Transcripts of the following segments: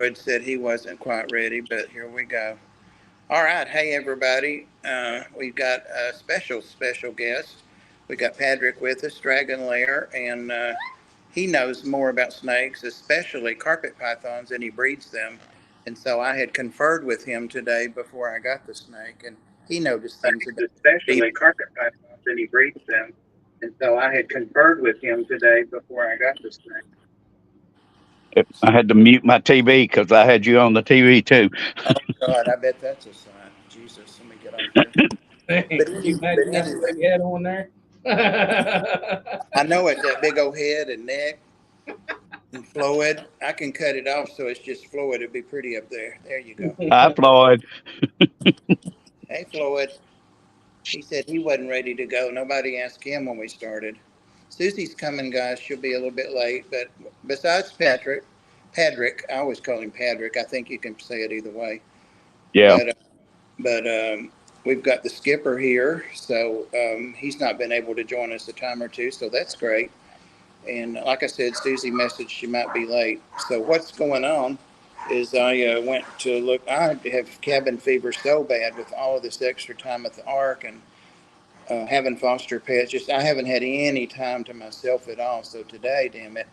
Lloyd said he wasn't quite ready, but here we go. All right. Hey, everybody. We've got a special guest. We got Patrick with us, Dragon Lair, and he knows more about snakes, especially carpet pythons, and he breeds them. And so I had conferred with him today before I got the snake, and he noticed things about Especially carpet pythons, and he breeds them. And so I had conferred with him today before I got the snake. I had to mute my TV because I had you on the TV too. Oh God, I bet that's a sign. Jesus, let me get off here. Hey, But, you but imagine that anyway, big head on there? I know it's that big old head and neck and Floyd. I can cut it off so it's just Floyd. It'll be pretty up there. There you go. Hi, Floyd. Hey, Floyd. He said he wasn't ready to go. Nobody asked him when we started. Susie's coming, guys. She'll be a little bit late. But besides Patrick, I always call him Patrick. I think you can say it either way. Yeah. But we've got the skipper here, so he's not been able to join us a time or two, so that's great. And like I said, Susie messaged she might be late. So what's going on is I went to look. I have cabin fever so bad with all of this extra time at the Ark and having foster pets. Just I haven't had any time to myself at all. So today, damn it,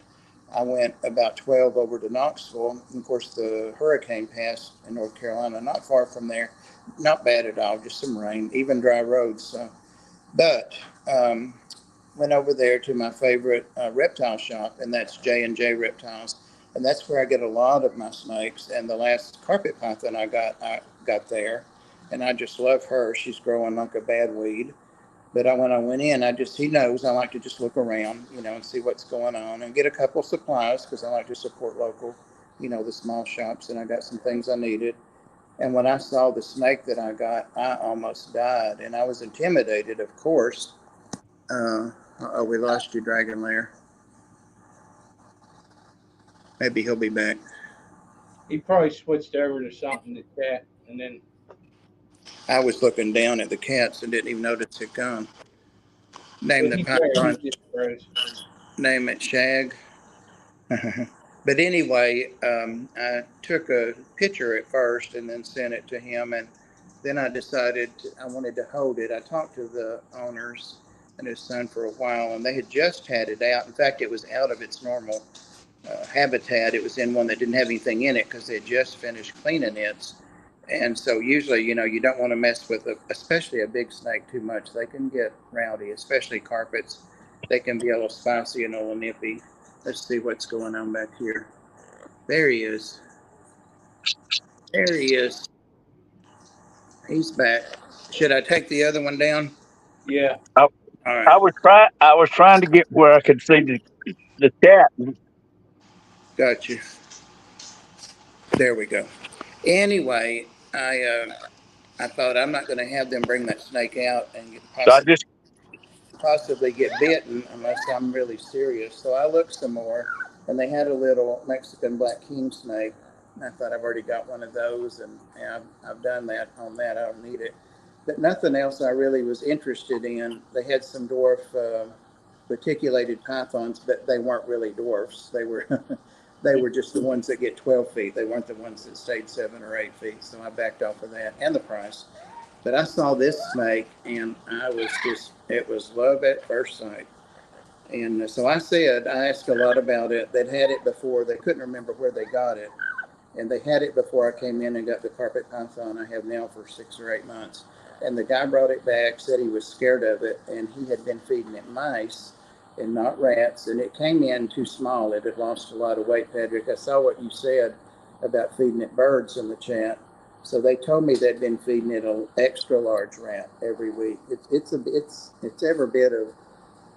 I went about 12 over to Knoxville. And of course, the hurricane passed in North Carolina, not far from there. Not bad at all, just some rain, even dry roads. So, but went over there to my favorite reptile shop, and that's J&J Reptiles, and that's where I get a lot of my snakes. And the last carpet python I got there, and I just love her. She's growing like a bad weed. But when I went in, he knows I like to just look around, and see what's going on and get a couple supplies because I like to support local, the small shops. And I got some things I needed. And when I saw the snake that I got, I almost died. And I was intimidated, of course. Oh, we lost you, Dragon Lair. Maybe he'll be back. He probably switched over to something to chat, and then I was looking down at the cats and didn't even notice it gone. Name the he froze. python. He just froze. Name it Shag. But anyway, I took a picture at first and then sent it to him, and then I decided I wanted to hold it. I talked to the owners and his son for a while, and they had just had it out. In fact, it was out of its normal habitat. It was in one that didn't have anything in it because they had just finished cleaning it. And so usually, you don't want to mess with, especially a big snake, too much. They can get rowdy, especially carpets. They can be a little spicy and a little nippy. Let's see what's going on back here. There he is. There he is. He's back. Should I take the other one down? Yeah. I, All right. I was trying to get where I could see the chat. Got you. There we go. Anyway, I thought I'm not going to have them bring that snake out and So I just possibly get bitten unless I'm really serious. So I looked some more, and they had a little Mexican black king snake. And I thought I've already got one of those, and I've done that on that. I don't need it. But nothing else I really was interested in. They had some dwarf reticulated pythons, but they weren't really dwarfs. They were they were just the ones that get 12 feet. They weren't the ones that stayed 7 or 8 feet. So I backed off of that and the price. But I saw this snake, and it was love at first sight. And so I asked a lot about it. They'd had it before. They couldn't remember where they got it. And they had it before I came in and got the carpet python I have now for 6 or 8 months. And the guy brought it back, said he was scared of it, and he had been feeding it mice and not rats. And it came in too small. It had lost a lot of weight, Patrick. I saw what you said about feeding it birds in the chat. So they told me they'd been feeding it an extra large rat every week. It's every bit of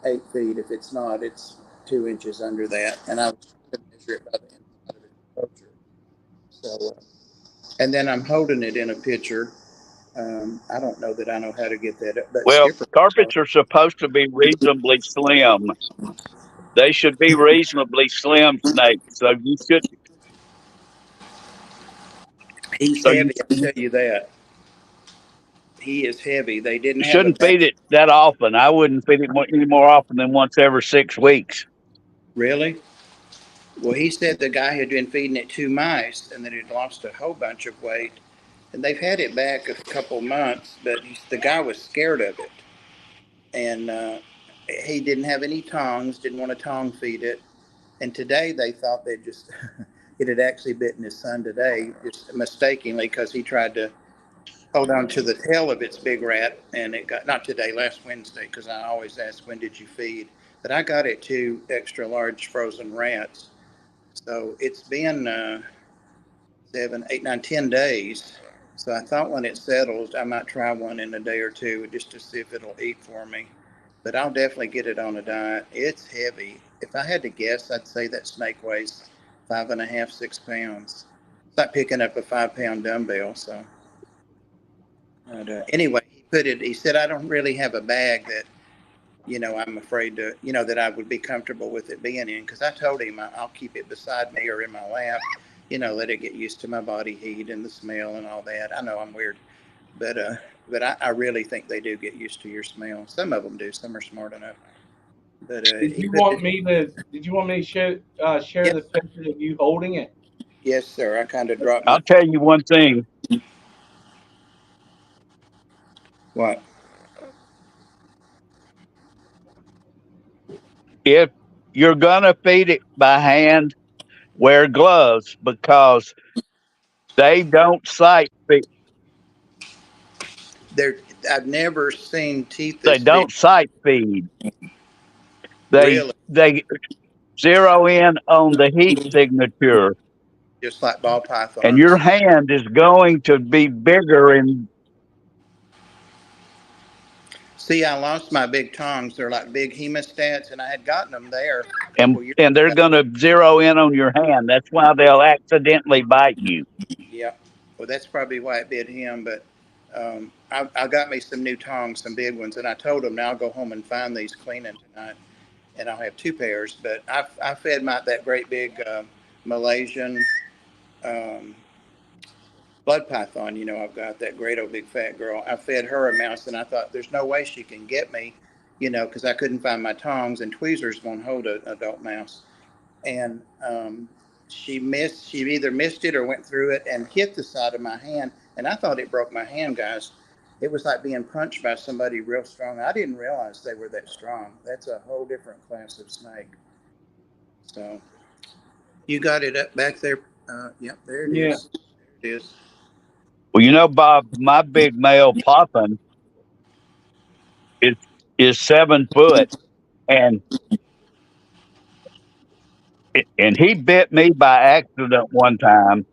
8 feet. If it's not, it's 2 inches under that. And I was trying to measure it by the inside of its enclosure. So, and then I'm holding it in a picture. I don't know that I know how to get that up, but well, Skipper. carpets are supposed to be reasonably slim. They should be reasonably slim snakes. He's So you heavy. I'll tell you that. He is heavy. They didn't you have a shouldn't feed back. it that often. I wouldn't feed it any more often than once every 6 weeks. Really? Well, he said the guy had been feeding it 2 mice and that it lost a whole bunch of weight. And they've had it back a couple months, but the guy was scared of it. And he didn't have any tongs, didn't want to tong feed it. And today they thought they just, it had actually bitten his son today, just mistakenly, because he tried to hold on to the tail of its big rat. And it got, not today, last Wednesday, because I always ask, when did you feed? But I got it 2 extra large frozen rats. So it's been 7, 8, 9, 10 days. So I thought when it settles, I might try one in a day or two just to see if it'll eat for me. But I'll definitely get it on a diet. It's heavy. If I had to guess, I'd say that snake weighs 5.5, 6 pounds. It's like picking up a 5 pound dumbbell. So, but, anyway, he put it. He said I don't really have a bag that I'm afraid to, that I would be comfortable with it being in. Because I told him I'll keep it beside me or in my lap, let it get used to my body heat and the smell and all that. I know I'm weird, but I really think they do get used to your smell. Some of them do. Some are smart enough. But Did he you put want it. me to? Did you want me to share Yep. the picture of you holding it? Yes, sir. I kind of dropped my I'll tell you one thing. what? If you're gonna feed it by hand, wear gloves because they don't sight feed. There, I've never seen teeth They this big. don't sight feed. They Really, they zero in on the heat signature, just like ball and your pythons. hand is going to be bigger See, I lost my big tongs. They're like big hemostats, and I had gotten them there a and couple years and they're ago. going to zero in on your hand. That's why they'll accidentally bite you. Yeah. Well, that's probably why it bit him. But I got me some new tongs, some big ones, and I told him now I'll go home and find these cleaning tonight, and I'll have 2 pairs. But I fed that great big Malaysian um, blood python. I've got that great old big fat girl. I fed her a mouse, and I thought there's no way she can get me, because I couldn't find my tongs, and tweezers won't hold an adult mouse. And she either missed it or went through it and hit the side of my hand, and I thought it broke my hand, guys. It was like being punched by somebody real strong. I didn't realize they were that strong. That's a whole different class of snake. So you got it up back there. Yep, there it Yeah. is. There it is. Well, Bob, my big male possum is is 7 foot, and he bit me by accident one time.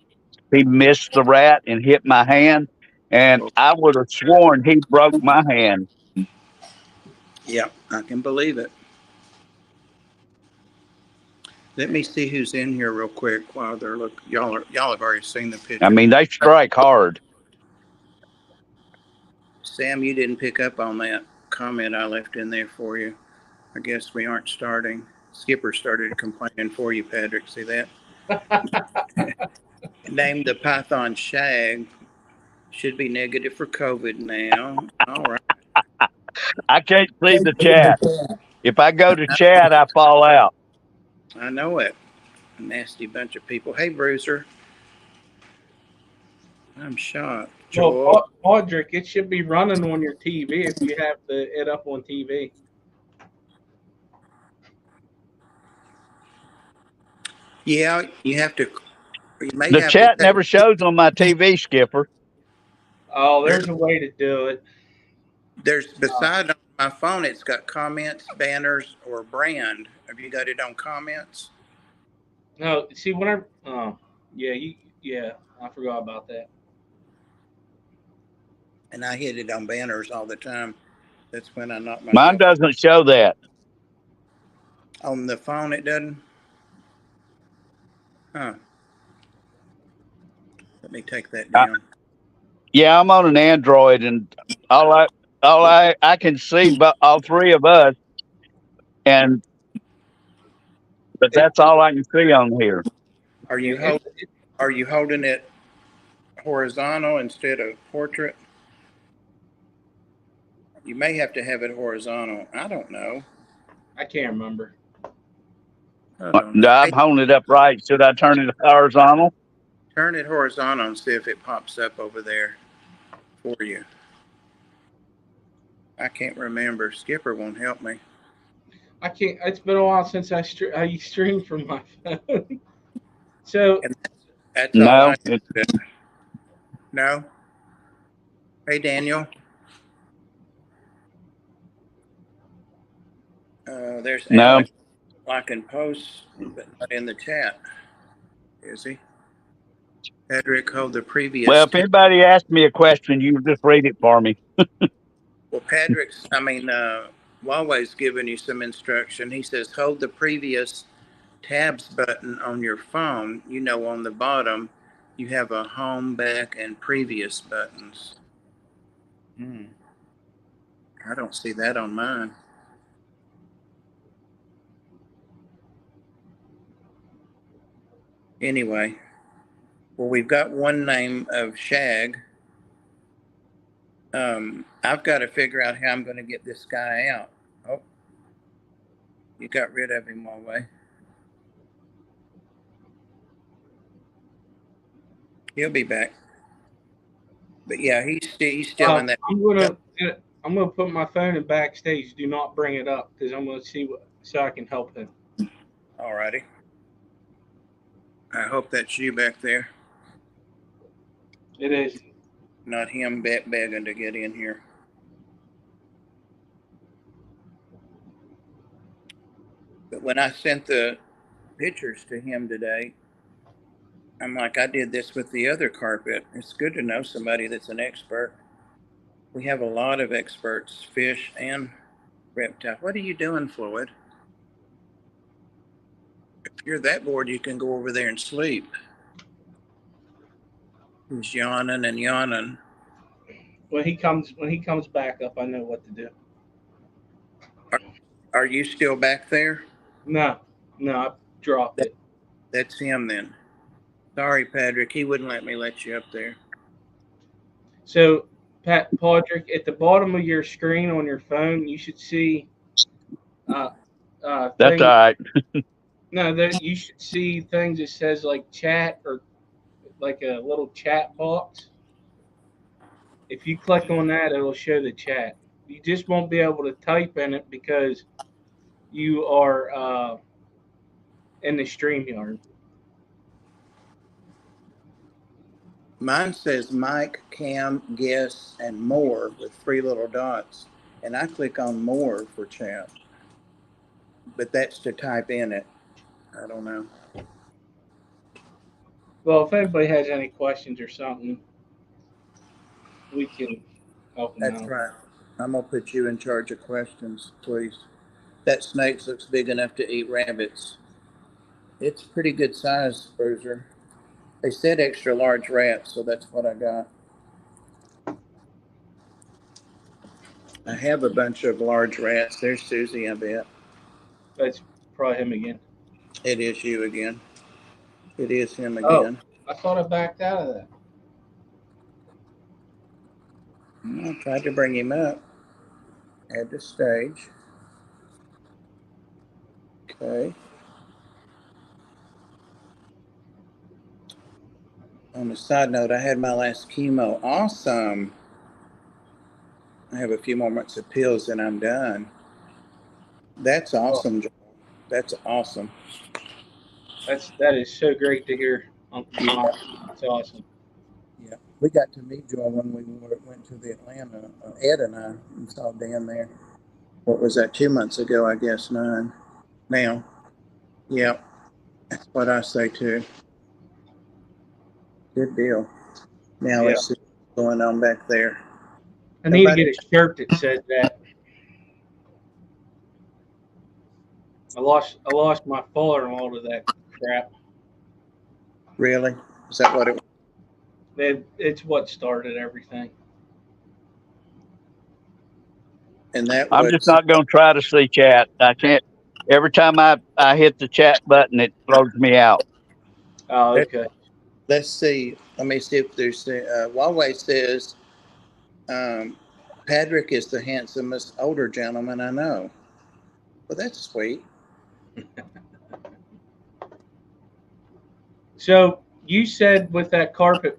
He missed the rat and hit my hand, and I would have sworn he broke my hand. Yep, I can believe it. Let me see who's in here real quick while they're look. Y'all have already seen the I picture. mean, they strike hard. Sam, you didn't pick up on that comment I left in there for you. I guess we aren't starting. Skipper started complaining for you, Patrick. See that? Named the python Shag. Should be negative for COVID now. All right. I can't see the chat. If I go to chat, I fall out. I know it. A nasty bunch of people. Hey, Bruiser. I'm shocked. Well, Joel. Audric, it should be running on your TV if you have it up on TV. Yeah, you have to. You may The have to chat take. never shows on my TV, Skipper. Oh, There, there's a way to do it. there's Uh, beside on my phone. It's got comments, banners, or brand. Have you got it on comments? no, see, whenever. Oh, yeah, yeah, I forgot about that. And I hit it on banners all the time. That's when I knock Mine myself doesn't show that. on the phone. It doesn't. Huh. Let me take that I, down. yeah, I'm on an Android, and all I I can see, but all three of us, and but It, that's all I can see on here. Are yeah, you hold, Are you holding it horizontal instead of portrait? You may have to have it horizontal. I don't know. I can't remember. I don't No, know. I'm Hey, holding it up right. Should I turn it horizontal? turn it horizontal and see if it pops up over there for you. I can't remember. Skipper won't help me. I can't. It's been a while since I streamed from my phone. So And that's all No. I do. No? Hey, Daniel. There's No. Alex. I can post, but not in the chat. Is he? Patrick, hold the Well, previous if tab. anybody asks me a question, you just read it for me. Well, Huawei's giving you some instruction. He says hold the previous tabs button on your phone. You know, on the bottom, you have a home, back, and previous buttons. I don't see that on mine. Anyway, well, we've got one name of Shag. I've got to figure out how I'm going to get this guy out. Oh, you got rid of him, Huawei. He'll be back. But yeah, he's still in that. I'm gonna put my phone in backstage. Do not bring it up because I'm gonna see what so I can help him. Alrighty. I hope that's you back there, It is. not him begging to get in here. But when I sent the pictures to him today, I'm like, I did this with the other carpet. It's good to know somebody that's an expert. We have a lot of experts, fish and reptile. What are you doing, Floyd? If you're that bored, you can go over there and sleep. He's yawning and yawning. When he comes back up, I know what to do. Are you still back there? No, I dropped it. That's him then. Sorry, Patrick. He wouldn't let me let you up there. So, Patrick, at the bottom of your screen on your phone, you should see uh, That's things. all right. No, that you should see things that says like chat or like a little chat box. If you click on that, it'll show the chat. You just won't be able to type in it because you are in the StreamYard. Mine says Mike, Cam, Guess, and More with three little dots. And I click on More for chat. But that's to type in it. I don't know. Well, if anybody has any questions or something, we can help them That's out. right. I'm going to put you in charge of questions, please. That snake looks big enough to eat rabbits. It's pretty good size, Bruiser. They said extra large rats, so that's what I got. I have a bunch of large rats. There's Susie, I bet. That's probably him again. It is you again. It is him Oh, again. I thought I backed out of that. I tried to bring him up. Add to stage. Okay. On a side note, I had my last chemo. Awesome. I have a few more months of pills and I'm done. That's Oh, awesome, Joel. That's awesome. that is so great to hear, Uncle Yeah. Tom. That's awesome. Yeah. We got to meet Joel when we went to the Atlanta. Ed and I saw Dan there. What was that, 2 months ago, I guess, 9. Now, yeah, that's what I say too. Good deal. Now Yeah, let's see what's going on back there. I need to Nobody, get a shirt that says that. I lost my father-in-law to that crap. really? Is that what it was? It's what started everything. And that I'm just was, not going to try to see chat. I can't. Every time I hit the chat button, it throws me out. Oh, let, okay. let's see. Let me see if there's, Huawei says, Patrick is the handsomest older gentleman I know. Well, that's sweet. So you said with that carpet,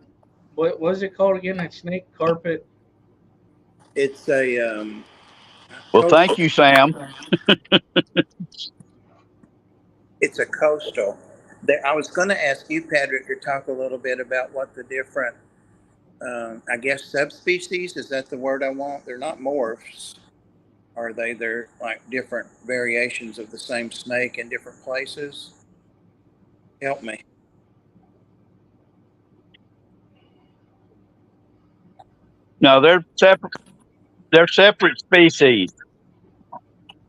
what was it called again? That snake carpet. It's a Well, coastal. thank you, Sam. It's a coastal. There, I was going to ask you, Patrick, to talk a little bit about what the different, I guess, subspecies. Is that the word I want? They're not morphs, are they? They're like different variations of the same snake in different places. Help me. No, they're separate. They're separate species.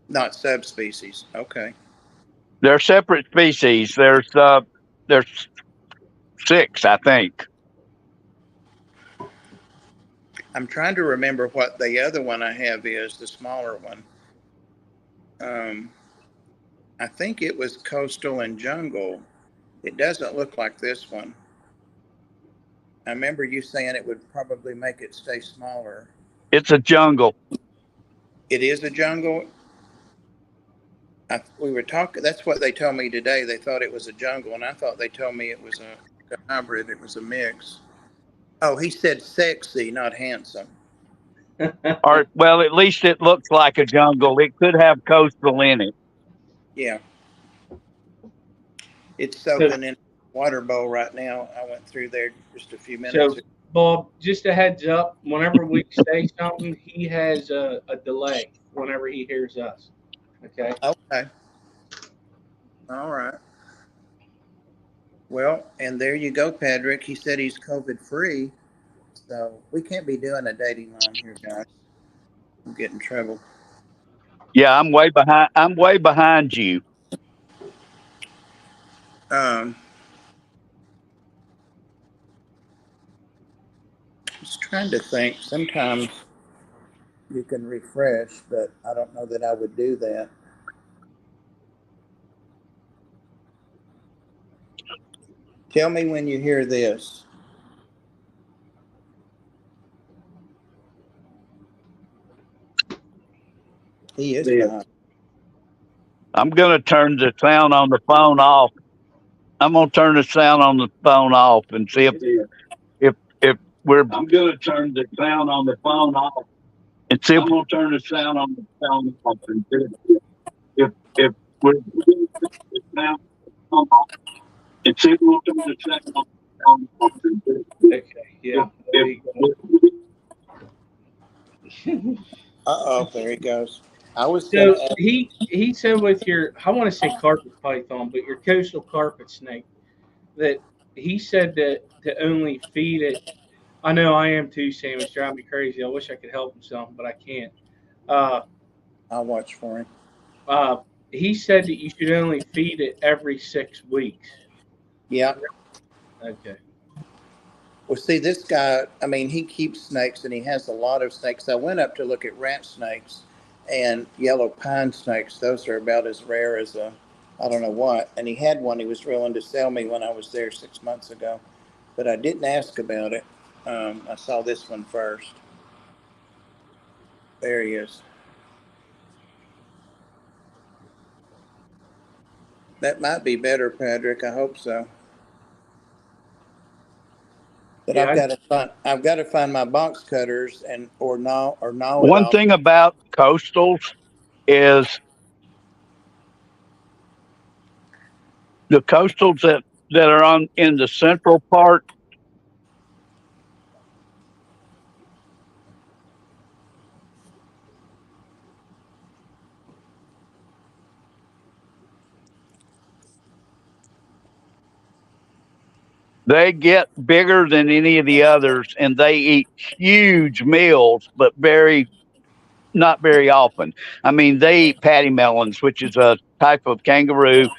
Not subspecies. Okay. They're separate species. There's six, I think. I'm trying to remember what the other one I have is, the smaller one. Um, I think it was coastal and jungle. It doesn't look like this one. I remember you saying it would probably make it stay smaller. It's a jungle. It is a jungle. We were talking. That's what they told me today. They thought it was a jungle, and I thought they told me it was a hybrid. It was a mix. Oh, he said sexy, not handsome. Or well, at least it looks like a jungle. It could have coastal in it. Yeah, it's So, soaking in a water bowl right now. I went through there just a few minutes so ago. Bob, just a heads up. Whenever we say something, he has a delay whenever he hears us. Okay. Okay. All right. Well, and there you go, Patrick. He said he's COVID free, so we can't be doing a dating line here, guys. We'll get in trouble. Yeah, I'm way behind. I'm way behind you. Um, just trying to think. Sometimes you can refresh, but I don't know that I would do that. Tell me when you hear this. He is behind. I'm gonna turn the sound on the phone off. I'm gonna turn the sound on the phone off and see if we're. I'm gonna turn the sound on the phone off and see. I'm gonna turn the sound on the phone off and see if we're the sound on off and see if we'll turn the sound on the phone off and see Okay. Yeah. if, Uh-oh, there he goes. I was going So to ask. he said with your, I want to say carpet python, but your coastal carpet snake, that he said that to only feed it. I know I am too, Sam. It's driving me crazy. I wish I could help him some, but I can't. Uh, I'll watch for him. uh, he said that you should only feed it every 6 weeks. Yeah. Okay. Well, see, this guy, I mean, he keeps snakes and he has a lot of snakes. I went up to look at rat snakes and yellow pine snakes. Those are about as rare as I don't know what. And he had one he was willing to sell me when I was there 6 months ago, but I didn't ask about it. I saw this one first. There he is. That might be better, Patrick. I hope so. But Yeah. I've got to find my box cutters and or gnaw it one off. thing about coastals is the coastals that are on in the central part. They get bigger than any of the others, and they eat huge meals, but not very often. I mean, they eat patty melons, which is a type of kangaroo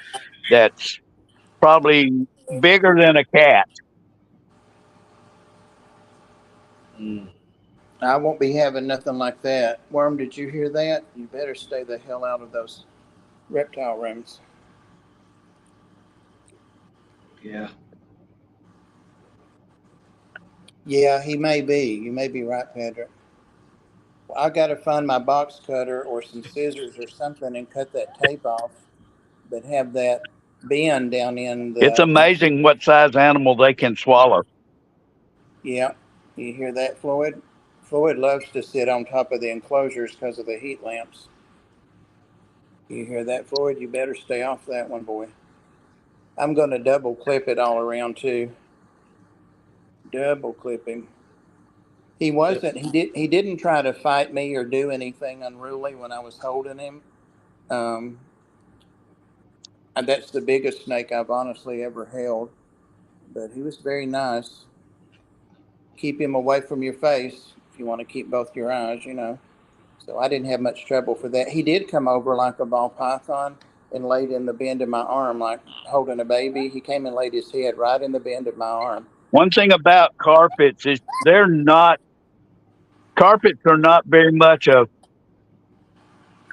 that's probably bigger than a cat. Mm. I won't be having nothing like that. Worm, did you hear that? You better stay the hell out of those reptile rooms. Yeah. Yeah, he may be. You may be right, Patrick. Well, I got to find my box cutter or some scissors or something and cut that tape off, but have that bend down in the. It's amazing what size animal they can swallow. Yeah, you hear that, Floyd? Floyd loves to sit on top of the enclosures because of the heat lamps. You hear that, Floyd? You better stay off that one, boy. I'm going to double clip it all around too. Double clipping. He wasn't. He didn't try to fight me or do anything unruly when I was holding him. Um, and that's the biggest snake I've honestly ever held. But he was very nice. Keep him away from your face if you want to keep both your eyes, you know. So I didn't have much trouble for that. He did come over like a ball python and laid in the bend of my arm like holding a baby. He came and laid his head right in the bend of my arm. One thing about carpets is carpets are not very much a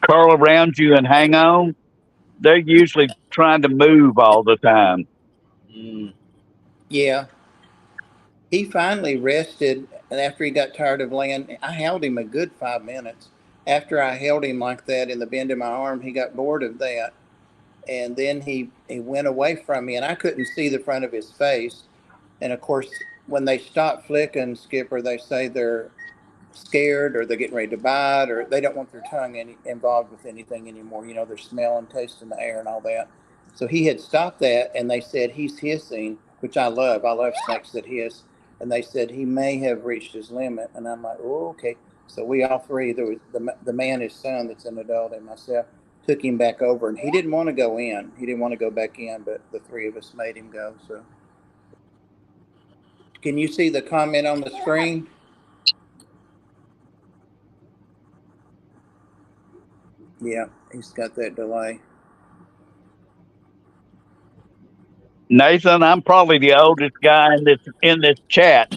curl around you and hang on. They're usually trying to move all the time. Yeah. He finally rested, and after he got tired of laying, I held him a good 5 minutes. After I held him like that in the bend of my arm, he got bored of that. And then he went away from me, and I couldn't see the front of his face. And of course, when they stop flicking, Skipper, they say they're scared or they're getting ready to bite or they don't want their tongue involved with anything anymore. You know, they're smelling, tasting the air and all that. So he had stopped that, and they said he's hissing, which I love. I love snakes that hiss. And they said he may have reached his limit. And I'm like, oh, okay. So we all three, there was the man, his son that's an adult, and myself, took him back over. And he didn't want to go in. He didn't want to go back in, but the three of us made him go. So can you see the comment on the screen? Yeah, he's got that delay. Nathan, I'm probably the oldest guy in this chat.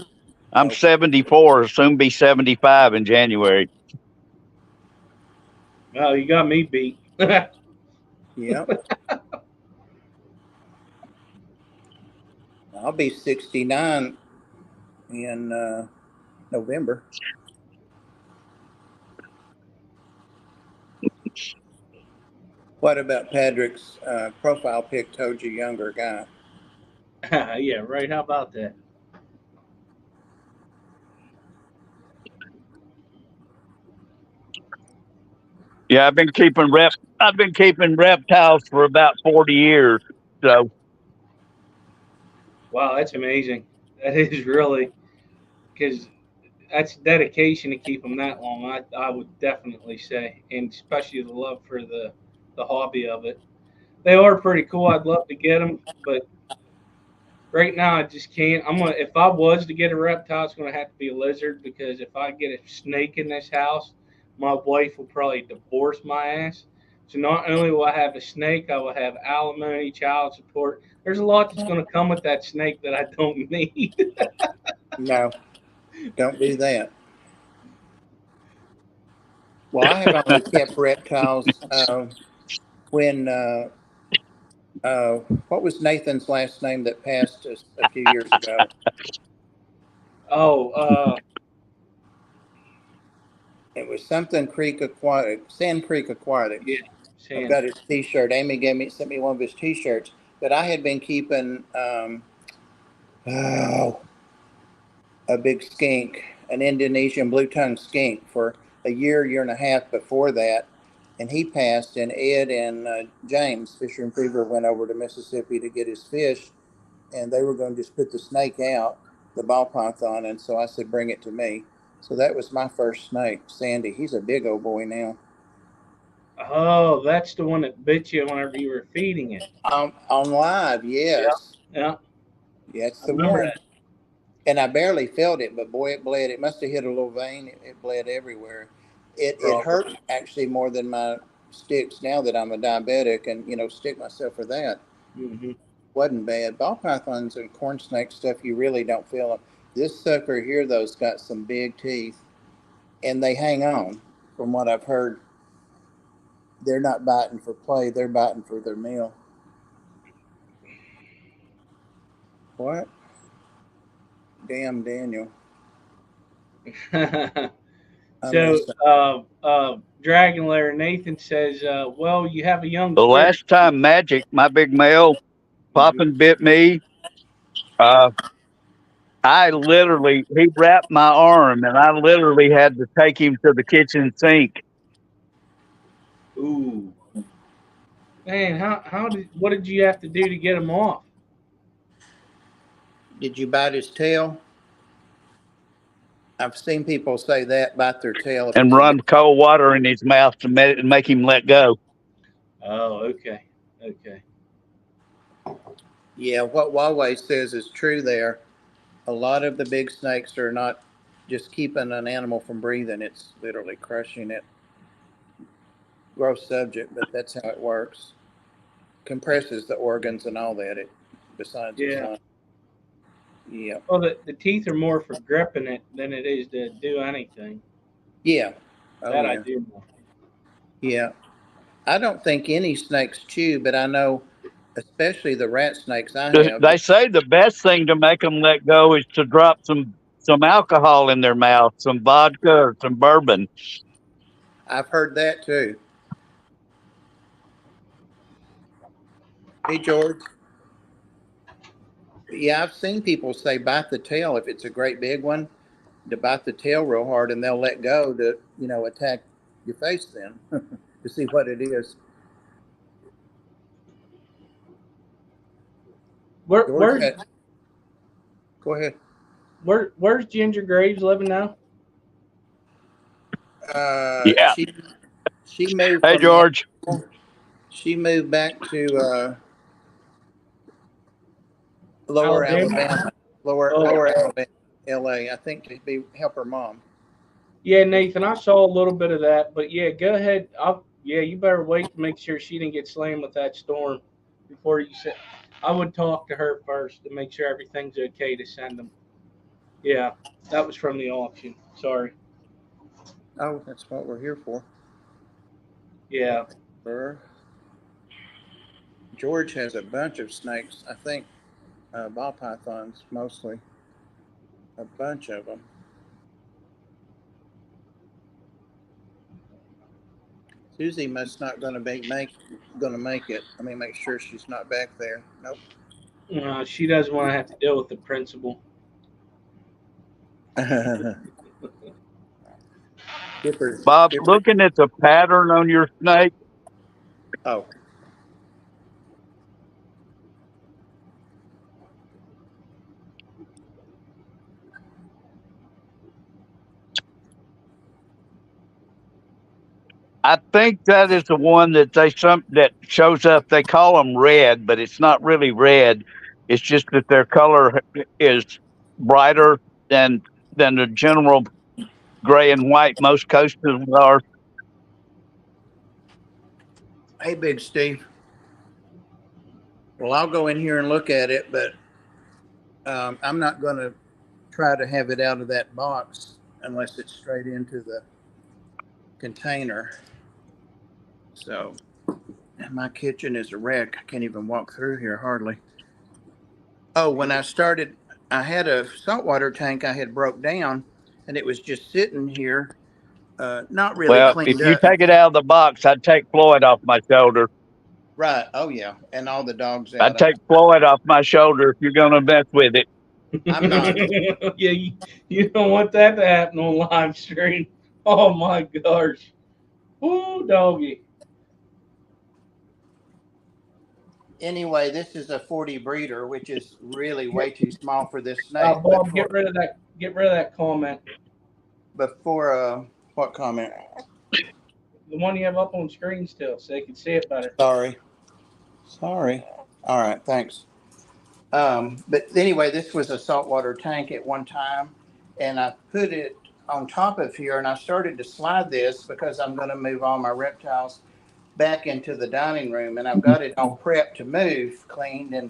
I'm Okay. 74, soon be 75 in January. Well, you got me beat. Yep. I'll be 69 in November. What about Patrick's profile pic told you younger guy? Yeah, right. How about that? Yeah, I've been keeping reptiles for about 40 years. So Wow, that's amazing. That is really because that's dedication to keep them that long. I would definitely say, and especially the love for the hobby of it. They are pretty cool. I'd love to get them, but right now I just can't. I'm gonna if I was to get a reptile, it's gonna have to be a lizard because if I get a snake in this house, my wife will probably divorce my ass. So not only will I have a snake, I will have alimony, child support. There's a lot that's gonna come with that snake that I don't need. No, don't do that. Well, I have only kept reptiles when what was Nathan's last name that passed us a few years ago? Oh, It was something Creek Aquatic, Sand Creek Aquatics. yeah, I've sand. got his T-shirt. Amy sent me one of his T-shirts. But I had been keeping oh, a big skink, an Indonesian blue-tongued skink, for a year and a half before that, and he passed. And Ed and James Fisher and Fever went over to Mississippi to get his fish, and they were going to just put the snake out, the ball python. And so I said, bring it to me. So that was my first snake, Sandy. He's a big old boy now. Oh, that's the one that bit you whenever you were feeding it. On live, yes. Yeah, Yeah, it's I the remember one. that. And I barely felt it, but boy, it bled. It must have hit a little vein. It bled everywhere. It hurt Probably. actually more than my sticks now that I'm a diabetic, and stick myself for that. Hmm. Wasn't bad. Ball pythons and corn snake stuff, you really don't feel them. This sucker here, though's got some big teeth, and they hang on. From what I've heard, they're not biting for play; they're biting for their meal. What? Damn, Daniel. I So, messed up. Dragon Lair Nathan says, "Well, you have a young the fish." last time Magic, my big male, Poppin bit me. Uh, he wrapped my arm, and I literally had to take him to the kitchen sink. Ooh, man, what did you have to do to get him off? Did you bite his tail? I've seen people say that, bite their tail if And it's a big. run cold water in his mouth to make him let go. Oh, okay. Yeah, what Huawei says is true there. A lot of the big snakes are not just keeping an animal from breathing, it's literally crushing it. Gross subject, but that's how it works. Compresses the organs and all that, besides its Yeah. life. Yeah. Well, the teeth are more for gripping it than it is to do anything. Yeah. Oh, That I yeah. do know. Yeah. I don't think any snakes chew, but I know, especially the rat snakes I have, They say the best thing to make them let go is to drop some alcohol in their mouth, some vodka or some bourbon. I've heard that too. Hey, George. Yeah, I've seen people say bite the tail if it's a great big one, to bite the tail real hard and they'll let go to, attack your face then to see what it is. George, Where's go ahead. where's Ginger Graves living now? Yeah. She moved Hey, from George. she moved back to lower Alabama. Alabama, lower Oh, lower Alabama, L.A. I think to be help her mom. yeah, Nathan. I saw a little bit of that, but yeah, go ahead. Yeah, you better wait to make sure she didn't get slammed with that storm before you said. I would talk to her first to make sure everything's okay to send them. Yeah, that was from the auction. Sorry. Oh, that's what we're here for. Yeah. Sure. George has a bunch of snakes. I think ball pythons mostly. A bunch of them. Susie must not gonna make it. Let me make sure she's not back there. Nope. She doesn't want to have to deal with the principal. Skipper, Bob, Skipper. looking at the pattern on your snake, Oh, I think that is the one that shows up. They call them red, but it's not really red. It's just that their color is brighter than the general gray and white most coasters are. hey, Big Steve. Well, I'll go in here and look at it, but I'm not gonna try to have it out of that box unless it's straight into the container. So my kitchen is a wreck. I can't even walk through here hardly. Oh, when I started, I had a saltwater tank I had broke down, and it was just sitting here, not really Well, cleaned if you up. take it out of the box, I'd take Floyd off my shoulder. Right. Oh yeah, and all the dogs I'd out. take Floyd off my shoulder if you're going to mess with it. I'm not. Yeah, you don't want that to happen on live stream. Oh my gosh. Ooh, doggy. Anyway, this is a 40 breeder, which is really way too small for this snake. Bob, get rid of that. Get rid of that comment. But for what comment? The one you have up on screen still, so they can see it better. Sorry. Sorry. All right. Thanks. But anyway, this was a saltwater tank at one time, and I put it on top of here, and I started to slide this because I'm going to move all my reptiles back into the dining room, and I've got it all prepped to move, cleaned, and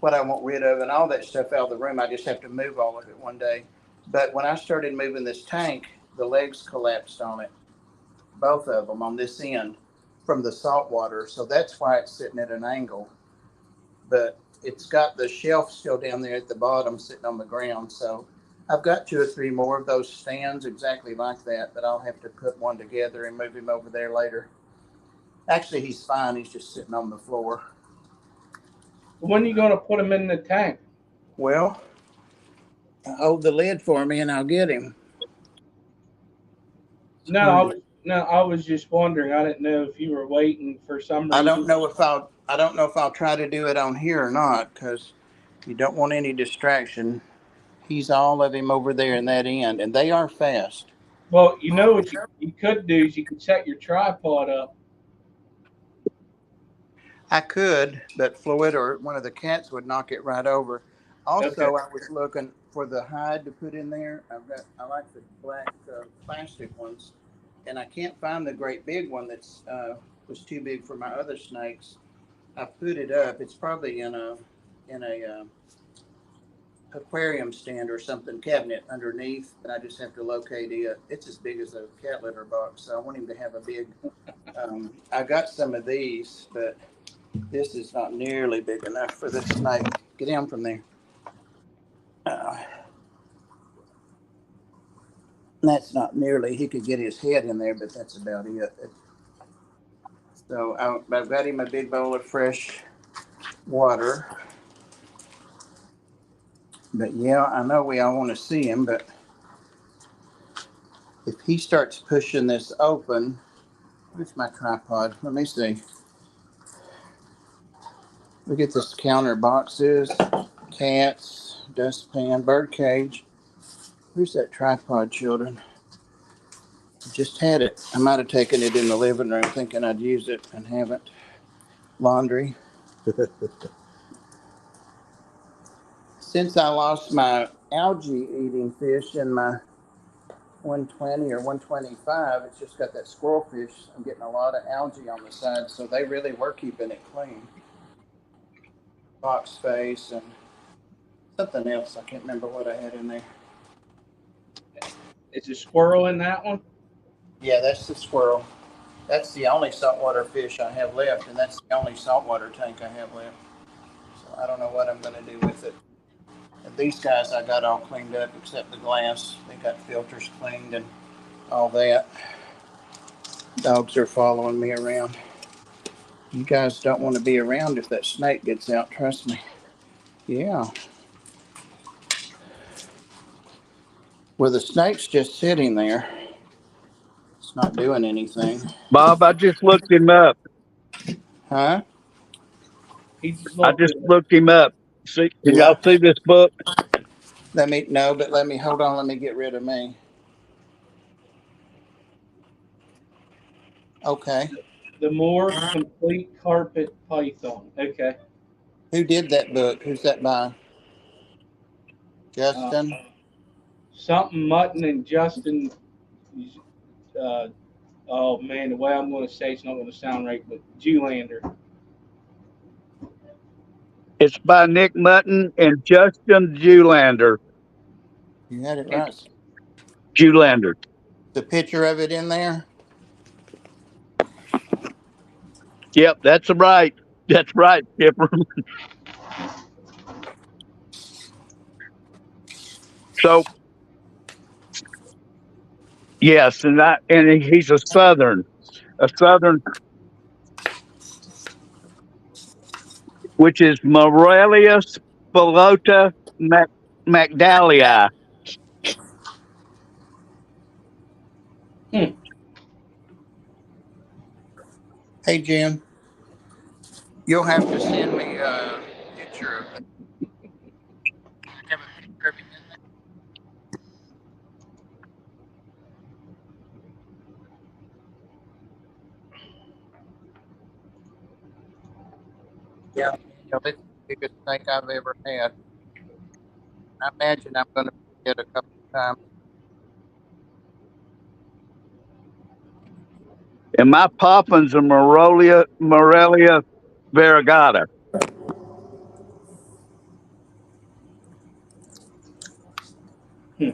what I want rid of, and all that stuff out of the room. I just have to move all of it one day. But when I started moving this tank, the legs collapsed on it, both of them on this end from the salt water. So that's why it's sitting at an angle. But it's got the shelf still down there at the bottom sitting on the ground. So I've got two or three more of those stands exactly like that, but I'll have to put one together and move him over there later. Actually, he's fine. He's just sitting on the floor. When are you going to put him in the tank? Well, hold the lid for me and I'll get him. It's hard to- I was just wondering. I didn't know if you were waiting for some I reason. don't know if I'll try to do it on here or not because you don't want any distraction. He's all of him over there in that end, and they are fast. Well, you know what you could do is you could set your tripod up. I could, but Floyd or one of the cats would knock it right over. Okay. Also, I was looking for the hide to put in there. I like the black plastic ones, and I can't find the great big one that's was too big for my other snakes. I put it up. It's probably in a aquarium stand or something cabinet underneath, and I just have to locate it. It's as big as a cat litter box, so I want him to have a big. I got some of these, but this is not nearly big enough for this snake. Get down from there. Uh, that's not nearly. He could get his head in there, but that's about it. So I've got him a big bowl of fresh water. But yeah, I know we all want to see him, but if he starts pushing this open, where's my tripod? Let me see. Look at this counter boxes, cats, dustpan, bird cage. Where's that tripod, children? I just had it. I might have taken it in the living room thinking I'd use it and haven't. Laundry. Since I lost my algae eating fish in my 120 or 125, it's just got that squirrel fish. I'm getting a lot of algae on the side, so they really were keeping it clean. Box face and something else. I can't remember what I had in there. Is a squirrel in that one? Yeah, that's the squirrel. That's the only saltwater fish I have left, and that's the only saltwater tank I have left. So I don't know what I'm going to do with it. And these guys I got all cleaned up except the glass. They got filters cleaned and all that. Dogs are following me around. You guys don't want to be around if that snake gets out, trust me. Yeah. Well, the snake's just sitting there. It's not doing anything. Bob, I just looked him up. Huh? He just I looked just it up. looked him up. See, can y'all What? see this book? Let me hold on. Let me get rid of me. Okay. The more complete carpet python. Okay. Who did that book? Who's that by? Uh, Justin? something Mutton and Justin. Uh, oh man, the way I'm going to say it's not going to sound right, but Julander. It's by Nick Mutton and Justin Julander. You had it And right. Julander. The picture of it in there? Yep, that's right. That's right, Skipper. So yes, and he's a southern, which is Morelia spilota macdalii. hmm, Hey, Jim, you'll have to send me a picture of it. Have a picture of him in there? Yeah, Daniel, it's the biggest snake I've ever had. I imagine I'm going to get a couple of times. And my poppins are Morelia variegata. hmm.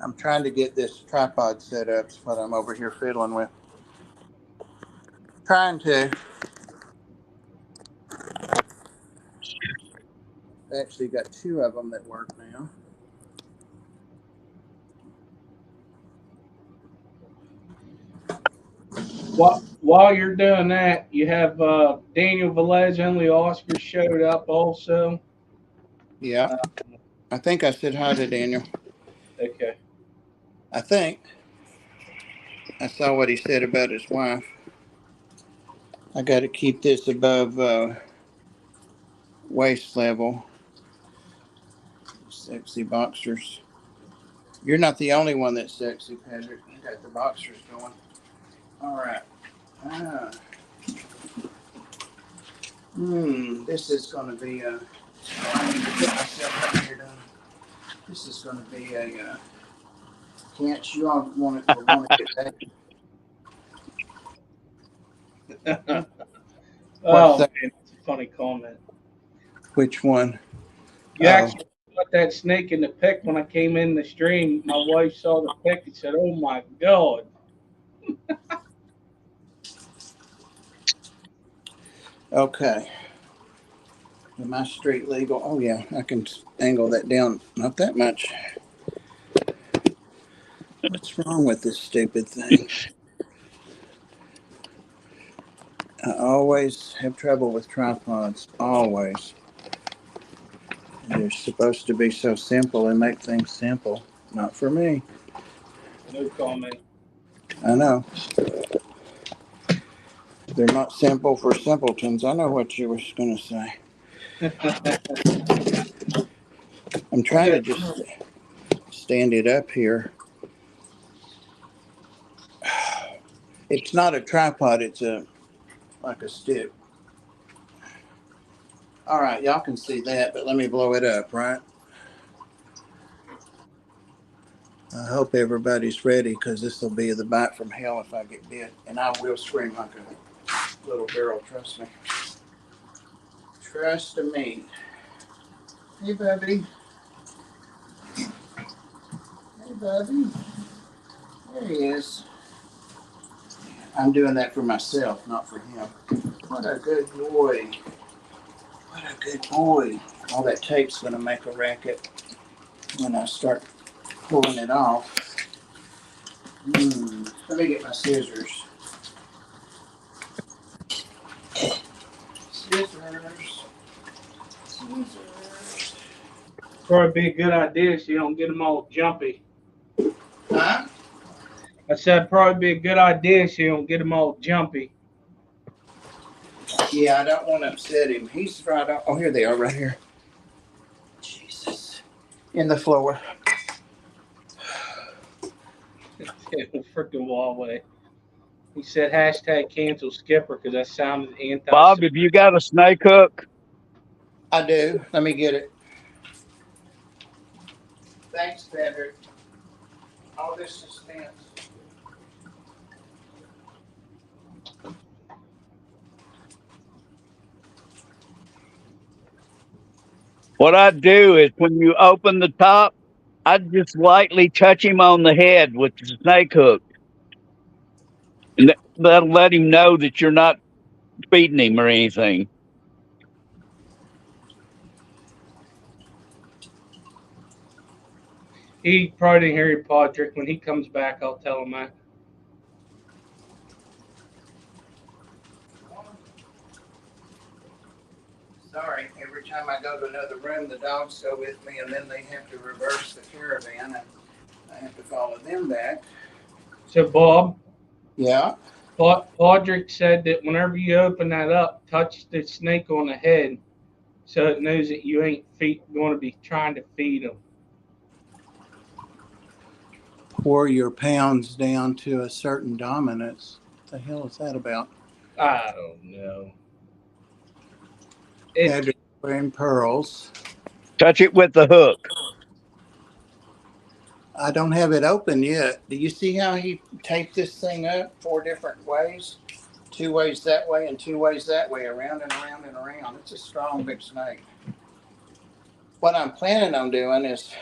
I'm trying to get this tripod set up. That's what I'm over here fiddling with. Trying to. I actually got two of them that work now. While you're doing that, you have Daniel Velez, only Oscar showed up also. Yeah. Uh, I think I said hi to Daniel. okay. I think I saw what he said about his wife. I got to keep this above waist level. Sexy boxers. You're not the only one that's sexy, Patrick. You got the boxers going. All right. Ah. This is going to be a. I need to put myself up here. This is going to be a. Can't you all want it? Want to get back? What's Oh that? man, that's a funny comment. Which one? You Oh, actually got that snake in the pic when I came in the stream. My wife saw the pic and said, "Oh my god." okay. Am I street legal? Oh yeah, I can angle that down. Not that much. What's wrong with this stupid thing? I always have trouble with tripods. Always. They're supposed to be so simple and make things simple. Not for me. No comment. I know. They're not simple for simpletons. I know what you were going to say. I'm trying Yeah, to just stand it up here. It's not a tripod. It's a like a stick. All right, y'all can see that, but let me blow it up, right? I hope everybody's ready because this will be the bite from hell if I get bit. And I will scream like a little girl, trust me. Trust me. Hey, Bubby. Hey, Bubby. There he is. I'm doing that for myself, not for him. What a good boy. What a good boy. All that tape's going to make a racket when I start pulling it off. Let me get my scissors. Scissors. Scissors. probably be a good idea so you don't get them all jumpy. Huh? I said probably be a good idea so you don't get them all jumpy. Yeah, I don't want to upset him. He's right on. Oh, here they are, right here. Jesus. In the floor. Freaking Huawei. He said hashtag cancel Skipper because that sounded anti. Bob, have you got a snake hook? I do. Let me get it. Thanks, Patrick. All this suspense. What I do is when you open the top, I just lightly touch him on the head with the snake hook. And that'll let him know that you're not feeding him or anything. He probably didn't hear you, Patrick. When he comes back, I'll tell him that. Sorry, every time I go to another room, the dogs go with me, and then they have to reverse the caravan, and I have to follow them back. So, Bob, Yeah. Patrick said that whenever you open that up, touch the snake on the head so it knows that you ain't going to be trying to feed him. Pour your pounds down to a certain dominance. What the hell is that about? I don't know. Patrick wearing pearls. Touch it with the hook. I don't have it open yet. Do you see how he taped this thing up 4 different ways? 2 ways that way and 2 ways that way, around and around and around. It's a strong big snake. What I'm planning on doing is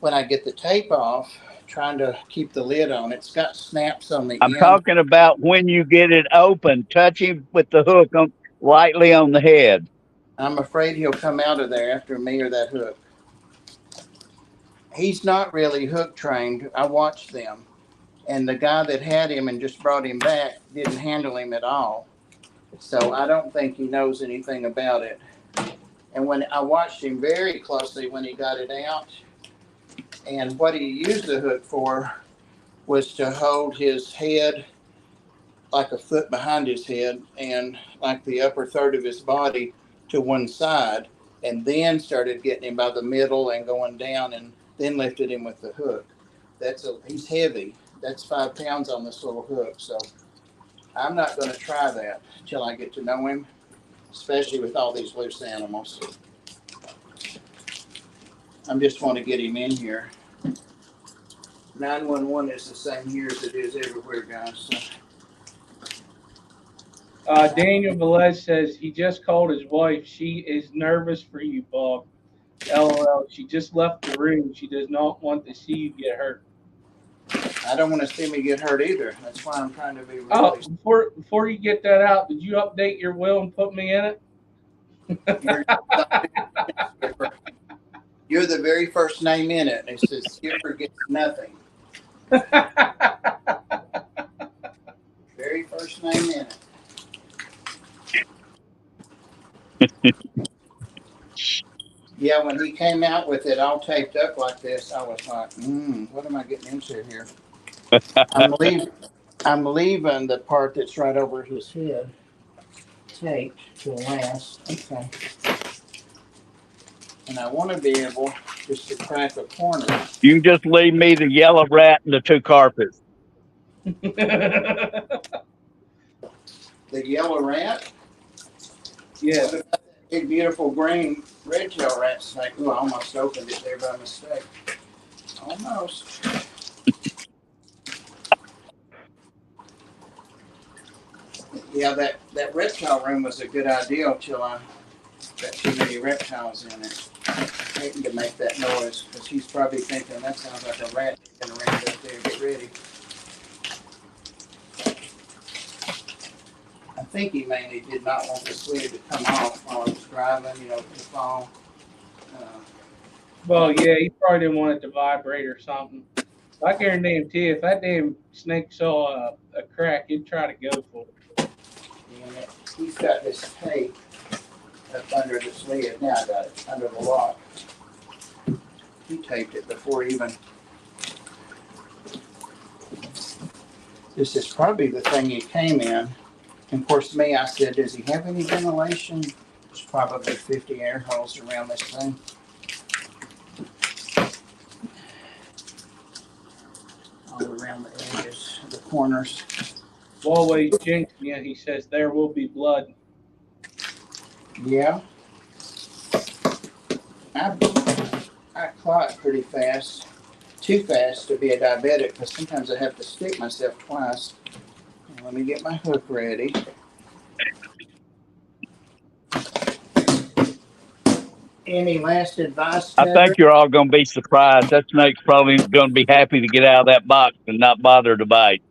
when I get the tape off, trying to keep the lid on. It's got snaps on the I'm end. talking about when you get it open, touch him with the hook lightly on the head. I'm afraid he'll come out of there after me or that hook. He's not really hook trained. I watched them. and the guy that had him and just brought him back didn't handle him at all. So I don't think he knows anything about it. And when I watched him very closely when he got it out, and what he used the hook for was to hold his head like a foot behind his head and like the upper third of his body to one side, and then started getting him by the middle and going down, and then lifted him with the hook. He's heavy. That's 5 pounds on this little hook. So I'm not going to try that till I get to know him, especially with all these loose animals. I just want to get him in here. 911 is the same here as it is everywhere, guys. So. Daniel Velez says he just called his wife. She is nervous for you, Bob. LOL. She just left the room. She does not want to see you get hurt. I don't want to see me get hurt either. That's why I'm trying to be really. Oh, before you get that out, did you update your will and put me in it? You're the very first name in it. It says Skipper gets nothing. Very first name in it. Yeah, when he came out with it all taped up like this, I was like, what am I getting into here? I'm leaving the part that's right over his head taped to last. Okay. And I want to be able just to crack a corner. You can just leave me the yellow rat and the 2 carpets. The yellow rat? Yeah. What about that big, beautiful green red-tailed rat snake? Ooh, I almost opened it there by mistake. Almost. Yeah, that reptile room was a good idea until I got too many reptiles in it. Hating to make that noise because he's probably thinking that sounds like a rat in around up there. Get ready. I think he mainly did not want the sweater to come off while I was driving, to fall. Well, yeah, he probably didn't want it to vibrate or something. I guarantee you, if that damn snake saw a crack, he'd try to go for it. And he's got this tape up under the lid. Now I got it under the lock. He taped it before even. This is probably the thing he came in. And of course, I said, does he have any ventilation? There's probably 50 air holes around this thing. All around the edges, the corners. Always jinx me, he says there will be blood. Yeah. I clot pretty fast. Too fast to be a diabetic because sometimes I have to stick myself twice. Let me get my hook ready. Any last advice, I Tedder? think you're all going to be surprised. That snake's probably going to be happy to get out of that box and not bother to bite.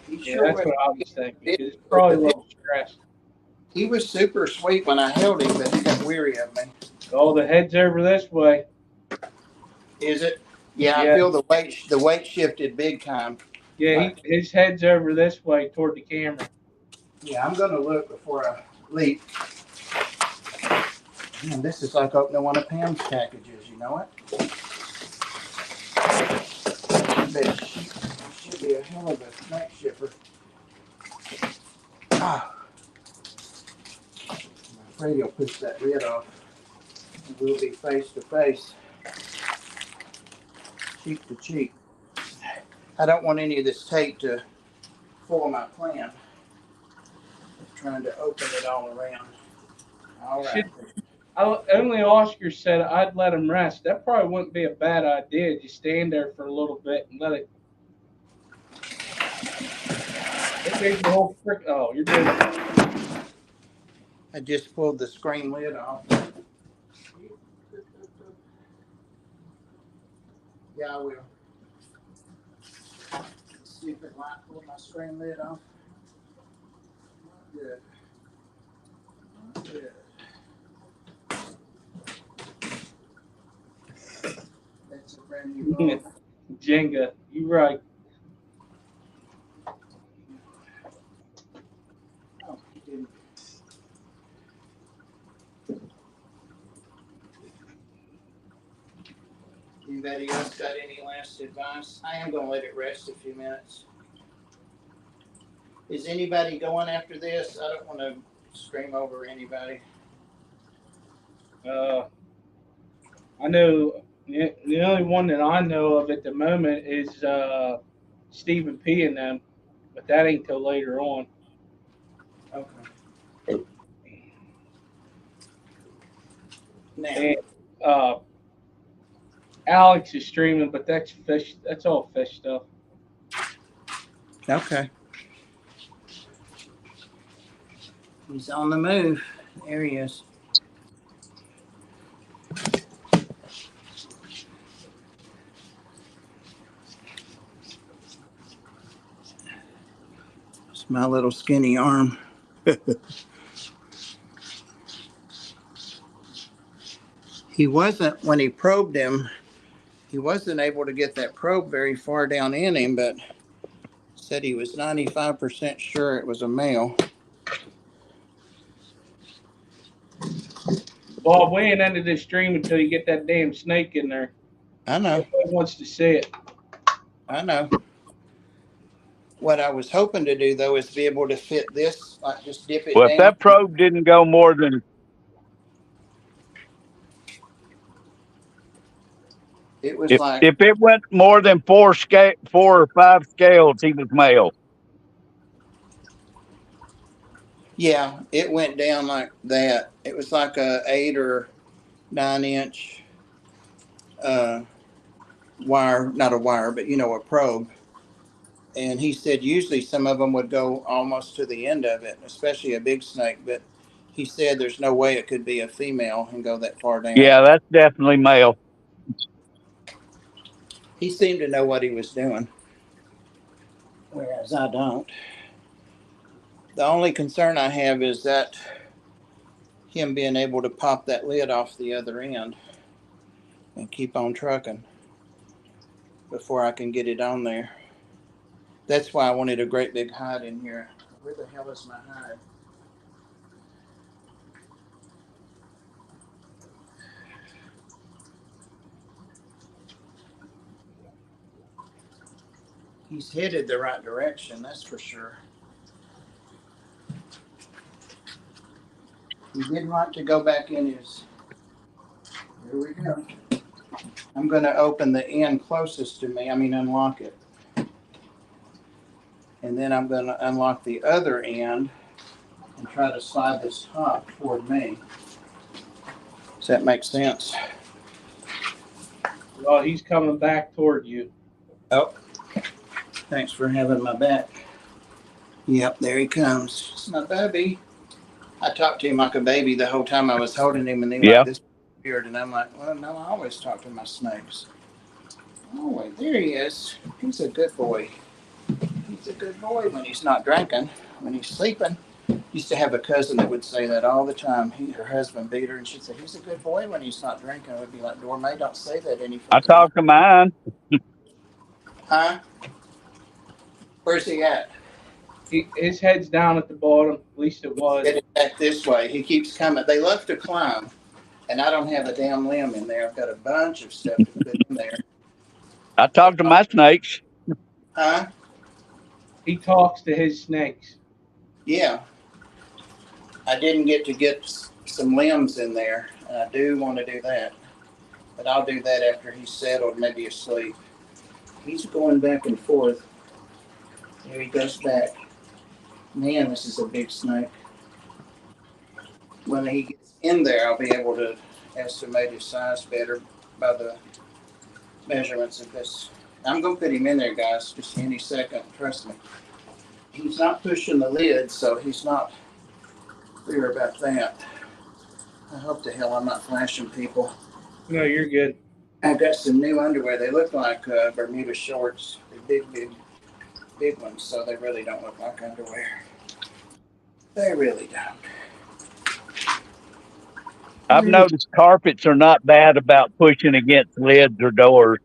Yeah, that's what I was thinking. It's probably a little stressed. He was super sweet when I held him, but he got weary of me. Oh, the head's over this way. Is it? Yeah, I feel the weight shifted big time. Yeah, his head's over this way toward the camera. Yeah, I'm going to look before I leap. Man, this is like opening one of Pam's packages, you know it? This should be a hell of a snake shipper. Ah. I'm afraid he'll push that lid off. And we'll be face to face. Cheek to cheek. I don't want any of this tape to foil my plan. I'm trying to open it all around. All right. Only Oscar said I'd let him rest. That probably wouldn't be a bad idea. Just stand there for a little bit and let it. There's the whole frick. Oh, you're doing it. I just pulled the screen lid off. Yeah, I will. See if it might pull my screen lid off. Good. Good. That's a brand new ball. Jenga. You right. Oh, he didn't. Anybody else got any last advice? I am going to let it rest a few minutes. Is anybody going after this? I don't want to scream over anybody. I know the only one that I know of at the moment is Stephen P. and them, but that ain't till later on. Okay. Now, And Alex is streaming, but that's fish. That's all fish stuff. okay. He's on the move. There he is. It's my little skinny arm. He wasn't, when he probed him, he wasn't able to get that probe very far down in him, but said he was 95% sure it was a male. Bob, we ain't ended this stream until you get that damn snake in there. I know. Everybody wants to see it. I know. What I was hoping to do, though, is be able to fit this, like just dip it Well, if down. that probe didn't go more than, It was if like, if it went more than 4 or 5 scales, he was male. yeah, it went down like that. It was like a 8 or 9 inch wire, not a wire, but a probe. And he said usually some of them would go almost to the end of it, especially a big snake. But he said there's no way it could be a female and go that far down. Yeah, that's definitely male. He seemed to know what he was doing, whereas I don't. The only concern I have is that him being able to pop that lid off the other end and keep on trucking before I can get it on there. That's why I wanted a great big hide in here. Where the hell is my hide? He's headed the right direction, that's for sure. He didn't want to go back in his. Here we go. I'm going to open the end closest to me, unlock it. And then I'm going to unlock the other end and try to slide this top toward me. Does that make sense? Well, he's coming back toward you. Oh, thanks for having my back. Yep, there he comes. It's my baby. I talked to him like a baby the whole time I was holding him, and he like this weird. And I'm like, well, no, I always talk to my snakes. Oh, wait, there he is. He's a good boy. He's a good boy when he's not drinking. When he's sleeping. Used to have a cousin that would say that all the time. Her husband beat her, and she'd say, he's a good boy when he's not drinking. I would be like, Dormay, don't say that any I fucking talked to mine. Huh? Where's he at? His head's down at the bottom. At least it was. Get it back this way. He keeps coming. They love to climb, and I don't have a damn limb in there. I've got a bunch of stuff to put in there. I talked to my snakes. Huh? He talks to his snakes. Yeah. I didn't get some limbs in there, and I do want to do that. But I'll do that after he's settled, maybe asleep. He's going back and forth. There he goes back. Man, this is a big snake. When he gets in there, I'll be able to estimate his size better by the measurements of this. I'm going to put him in there, guys, just any second. Trust me. He's not pushing the lid, so he's not clear about that. I hope the hell I'm not flashing people. No, you're good. I've got some new underwear. They look like Bermuda shorts. They're big ones, so they really don't look like underwear. They really don't. I've noticed carpets are not bad about pushing against lids or doors.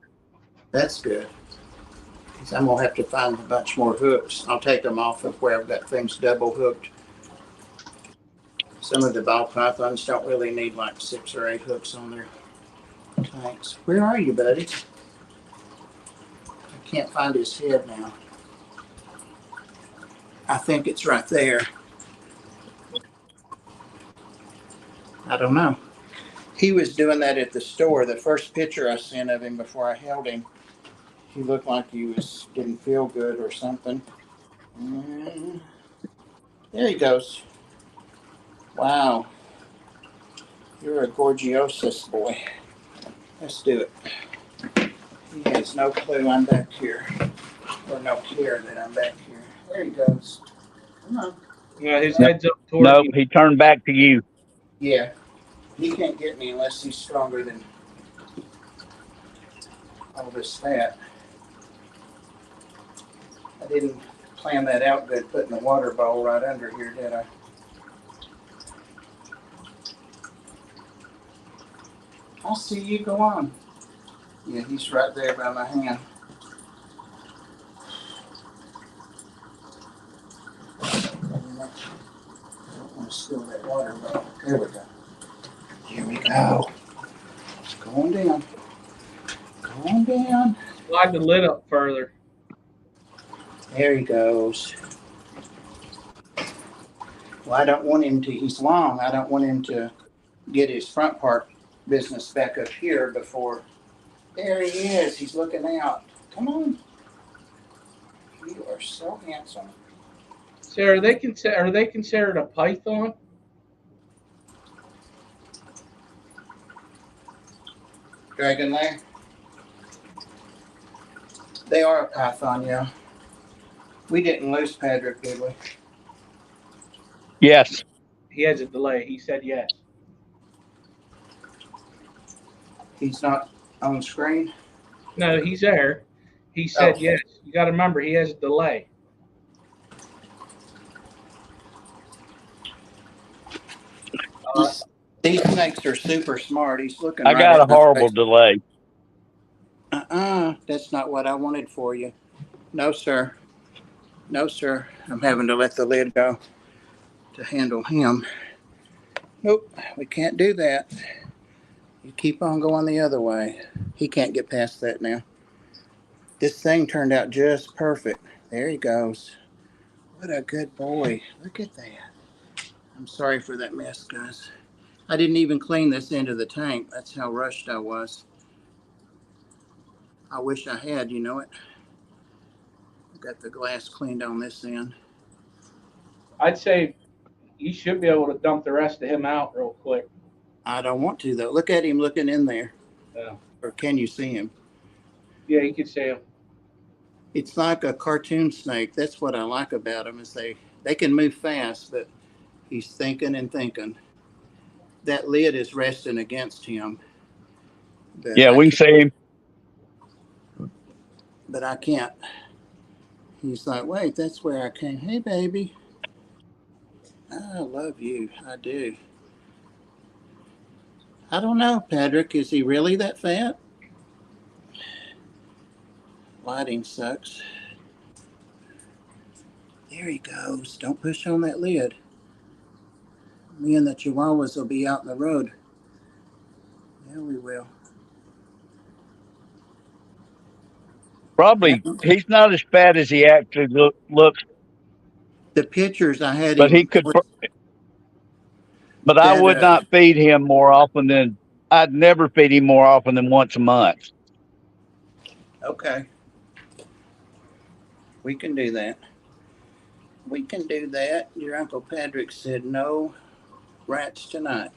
That's good. So I'm gonna have to find a bunch more hooks. I'll take them off of where I've got things double hooked. Some of the ball pythons don't really need like 6 or 8 hooks on their tanks. Where are you, buddy? I can't find his head now. I think it's right there. I don't know. He was doing that at the store. The first picture I sent of him before I held him, he looked like he didn't feel good or something. Mm, there he goes. Wow, you're a gorgiosus boy. Let's do it. He has no clue I'm back here, or no care that I'm back here. There he goes. Come on. Yeah, his No, head's up toward no, you. he turned back to you. Yeah, he can't get me unless he's stronger than all this fat. I didn't plan that out good, putting the water bowl right under here, did I? I'll see you. Go on. Yeah, he's right there by my hand. I don't want to spill that water bowl. There we go. Here we go. It's going down. Going down. Slide the lid up further. There he goes. Well, I don't want him to, he's long. I don't want him to get his front part business back up here before. There he is. He's looking out. Come on. You are so handsome. So are they considered a python? Dragon lair. They are a python, yeah. We didn't lose Patrick, did we? Yes. He has a delay. He said yes. He's not on screen. No, he's there. He said Oh. yes. You got to remember, he has a delay. These snakes are super smart. He's looking I right got at a my horrible face. delay. That's not what I wanted for you. No, sir. No, sir. I'm having to let the lid go to handle him. Nope, we can't do that. You keep on going the other way. He can't get past that now. This thing turned out just perfect. There he goes. What a good boy. Look at that. I'm sorry for that mess, guys. I didn't even clean this end of the tank. That's how rushed I was. I wish I had, you know it. Got the glass cleaned on this end. I'd say you should be able to dump the rest of him out real quick. I don't want to, though. Look at him looking in there. Yeah. Or can you see him? Yeah, you could say him. It's like a cartoon snake. That's what I like about them is they can move fast, but he's thinking and thinking. That lid is resting against him. But Yeah, I we can can't, see him. but I can't. He's like, wait, that's where I came. Hey, baby. I love you. I do. I don't know, Patrick. Is he really that fat? Lighting sucks. There he goes. Don't push on that lid. Me and the Chihuahuas will be out in the road. Yeah, we will. Probably he's not as fat as he actually looks, The pictures I had but he him could. But I would that not feed him more often than I'd never feed him more often than once a month. okay. We can do that. We can do that. Your Uncle Patrick said no rats tonight.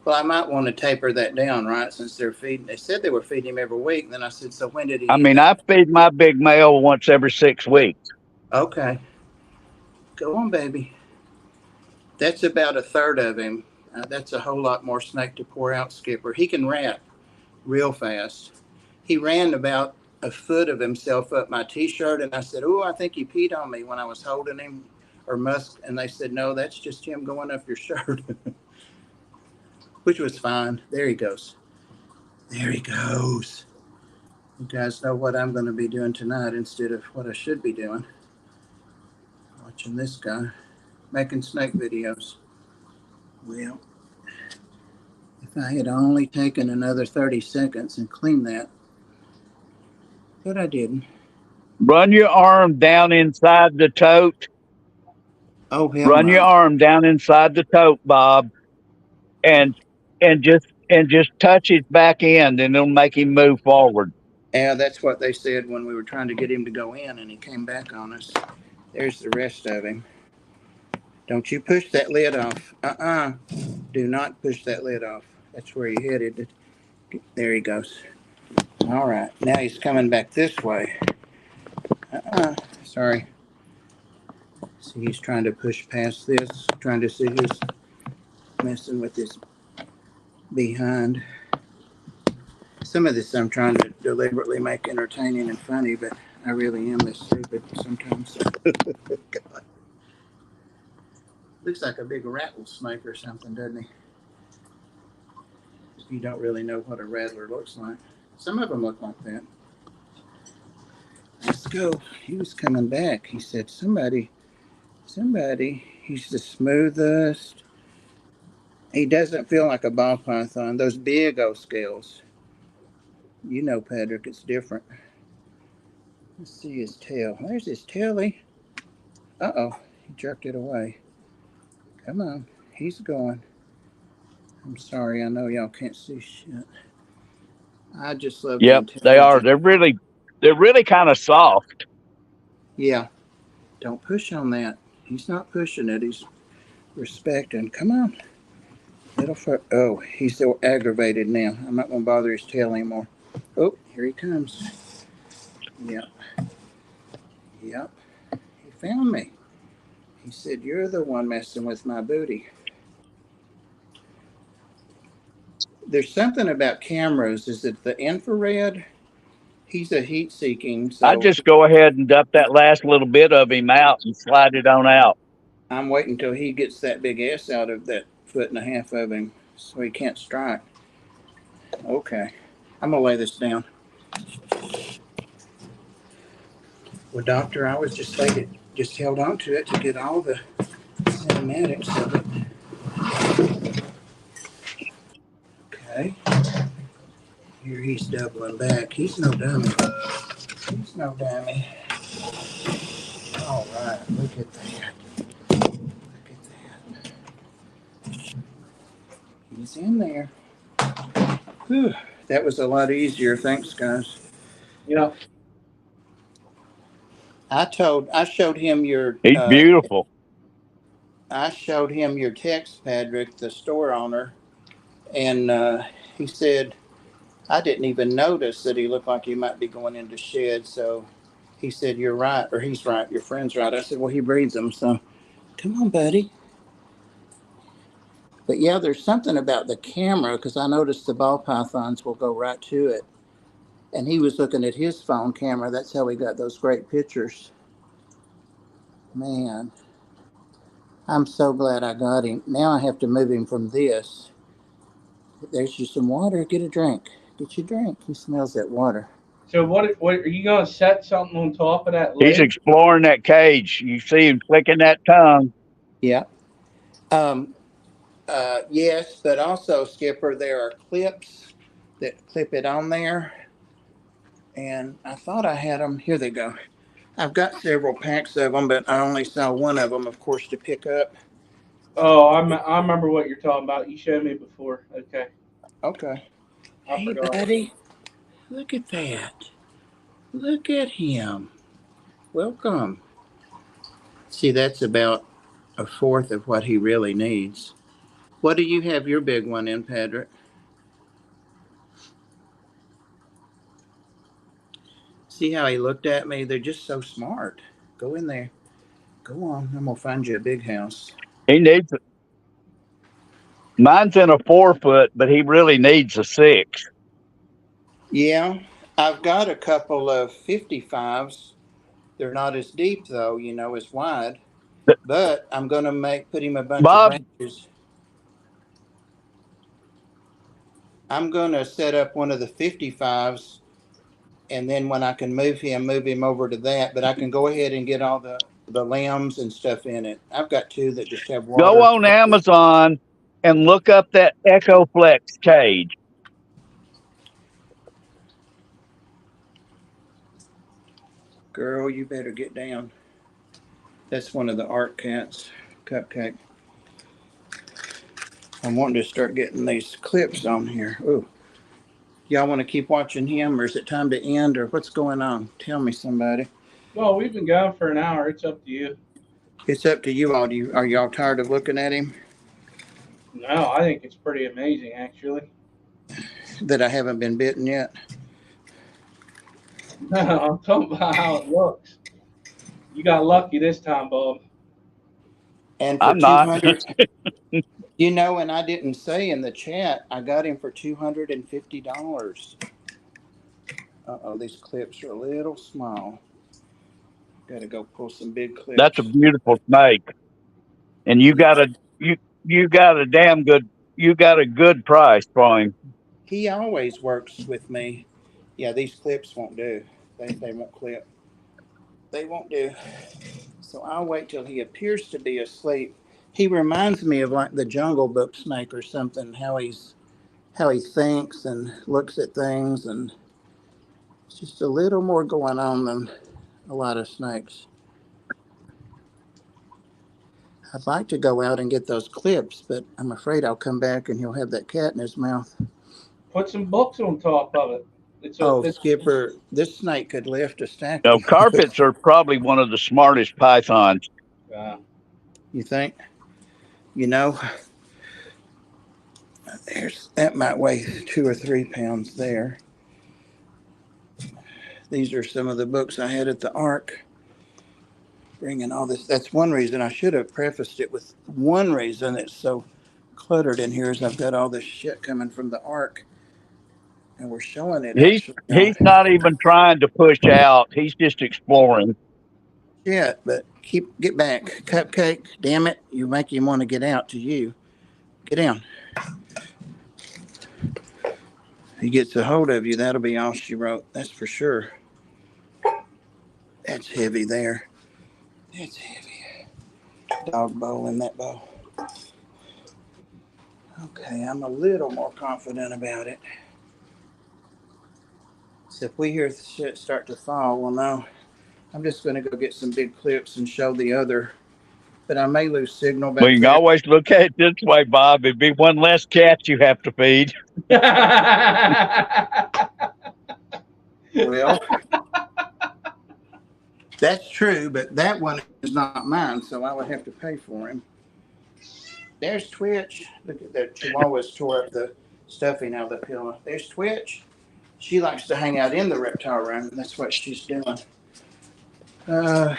Well, I might want to taper that down, right? Since they're feeding, they said they were feeding him every week. Then I said, so when did he I eat mean, that? I feed my big male once every 6 weeks. Okay. Go on, baby. That's about a third of him. That's a whole lot more snake to pour out, Skipper. He can rat real fast. He ran about a foot of himself up my t-shirt, and I said, oh, I think he peed on me when I was holding him, or must. And they said, no, that's just him going up your shirt, which was fine. There he goes. There he goes. You guys know what I'm going to be doing tonight instead of what I should be doing. Watching this guy making snake videos. Well, if I had only taken another 30 seconds and cleaned that, but I didn't. Run your arm down inside the tote. Oh, hell Run your no. arm down inside the tote, Bob, and and just touch his back end, and it'll make him move forward. Yeah, that's what they said when we were trying to get him to go in and he came back on us. There's the rest of him. Don't you push that lid off. Do not push that lid off. That's where he headed. There he goes. All right. Now he's coming back this way. Sorry. See, he's trying to push past this, trying to see who's messing with his behind. Some of this I'm trying to deliberately make entertaining and funny, but I really am this stupid sometimes. God. Looks like a big rattlesnake or something, doesn't he? You don't really know what a rattler looks like. Some of them look like that. Let's go. He was coming back. He said, somebody, he's the smoothest. He doesn't feel like a ball python. Those big old scales. You know, Patrick, it's different. Let's see his tail. There's his taily. Uh-oh, he jerked it away. Come on, he's going. I'm sorry, I know y'all can't see shit. I just love the Yep, they are. intelligence. They're really kind of soft. Yeah, don't push on that. He's not pushing it. He's respecting. Come on. Oh, he's so aggravated now. I'm not going to bother his tail anymore. Oh, here he comes. Yep. Yep. He found me. He said, you're the one messing with my booty. There's something about cameras. Is it the infrared? He's a heat seeking, I so just go ahead and dump that last little bit of him out and slide it on out. I'm waiting till he gets that big S out of that foot and a half of him so he can't strike. Okay. I'm going to lay this down. Well, doctor, I was just just held on to it to get all the cinematics of it. Okay. Here he's doubling back. He's no dummy. He's no dummy. All right. Look at that. Look at that. He's in there. Whew. That was a lot easier. Thanks, guys. Yeah. I showed him your He's beautiful. I showed him your text, Patrick, the store owner, and he said I didn't even notice that he looked like he might be going into shed. So he said, "You're right," or he's right. Your friend's right. I said, "Well, he breeds them, so come on, buddy." But yeah, there's something about the camera because I noticed the ball pythons will go right to it, and he was looking at his phone camera. That's how he got those great pictures. Man, I'm so glad I got him. Now I have to move him from this. There's you some water. Get a drink. Get your drink. He smells that water. So what are you gonna set something on top of that He's lid? exploring that cage. You see him clicking that tongue. Yeah. Um, yes, but also, Skipper, there are clips that clip it on there. And I thought I had them. Here they go. I've got several packs of them, but I only saw one of them, of course, to pick up. Oh, I remember what you're talking about. You showed me before. Okay, Okay. I Hey, forgot. buddy. Look at that. Look at him. Welcome. See, that's about a fourth of what he really needs. What do you have your big one in, Patrick? See how he looked at me? They're just so smart. Go in there. Go on. I'm going to find you a big house. He needs it. Mine's in a 4 foot, but he really needs a 6. Yeah, I've got a couple of 55s. They're not as deep, though, as wide. But I'm going to put him a bunch of Bob, branches. I'm going to set up one of the 55s And then when I can move him over to that. But I can go ahead and get all the limbs and stuff in it. I've got two that just have Go water. on Amazon and look up that EcoFlex cage. Girl, you better get down. That's one of the art cats, Cupcake. I'm wanting to start getting these clips on here. Ooh. Y'all want to keep watching him, or is it time to end, or what's going on? Tell me, somebody. Well, we've been going for an hour. It's up to you. It's up to you all. Are y'all tired of looking at him? No, I think it's pretty amazing, actually. That I haven't been bitten yet? No, I'm talking about how it looks. You got lucky this time, Bob. And for I'm not. 200, and I didn't say in the chat, I got him for $250. Uh-oh, these clips are a little small. Got to go pull some big That's a clips. beautiful snake. And you got a good price for him. He always works with me. Yeah, these clips won't do. They won't clip. They won't do. So I'll wait till he appears to be asleep. He reminds me of like the Jungle Book snake or something. How he thinks and looks at things, and it's just a little more going on than a lot of snakes. I'd like to go out and get those clips, but I'm afraid I'll come back and he'll have that cat in his mouth. Put some books on top of it. Oh, It's Skipper, this snake could lift a stack No, of. carpets are probably one of the smartest pythons. You think? You know, that might weigh 2 or 3 pounds there. These are some of the books I had at the Ark. Bringing all this. That's one reason I should have prefaced it with one reason it's so cluttered in here is I've got all this shit coming from the Ark, and we're showing it He's actually on he's not even trying to push out. He's just exploring. shit. But get back, Cupcake. Damn it, you make him want to get out. To you, get down. He gets a hold of you, that'll be all she wrote. That's for sure. That's heavy there. That's heavy. Dog bowl in that bowl. Okay, I'm a little more confident about it. So if we hear the shit start to fall, well, no, I'm just going to go get some big clips and show the other. But I may lose signal back We can there. always look at it this way, Bob. It'd be one less cat you have to feed. Well, that's true, but that one is not mine, so I would have to pay for him. There's Twitch. Look at that. Chihuahuas tore up the stuffing out of the pillow. There's Twitch. She likes to hang out in the reptile room. That's what she's doing. That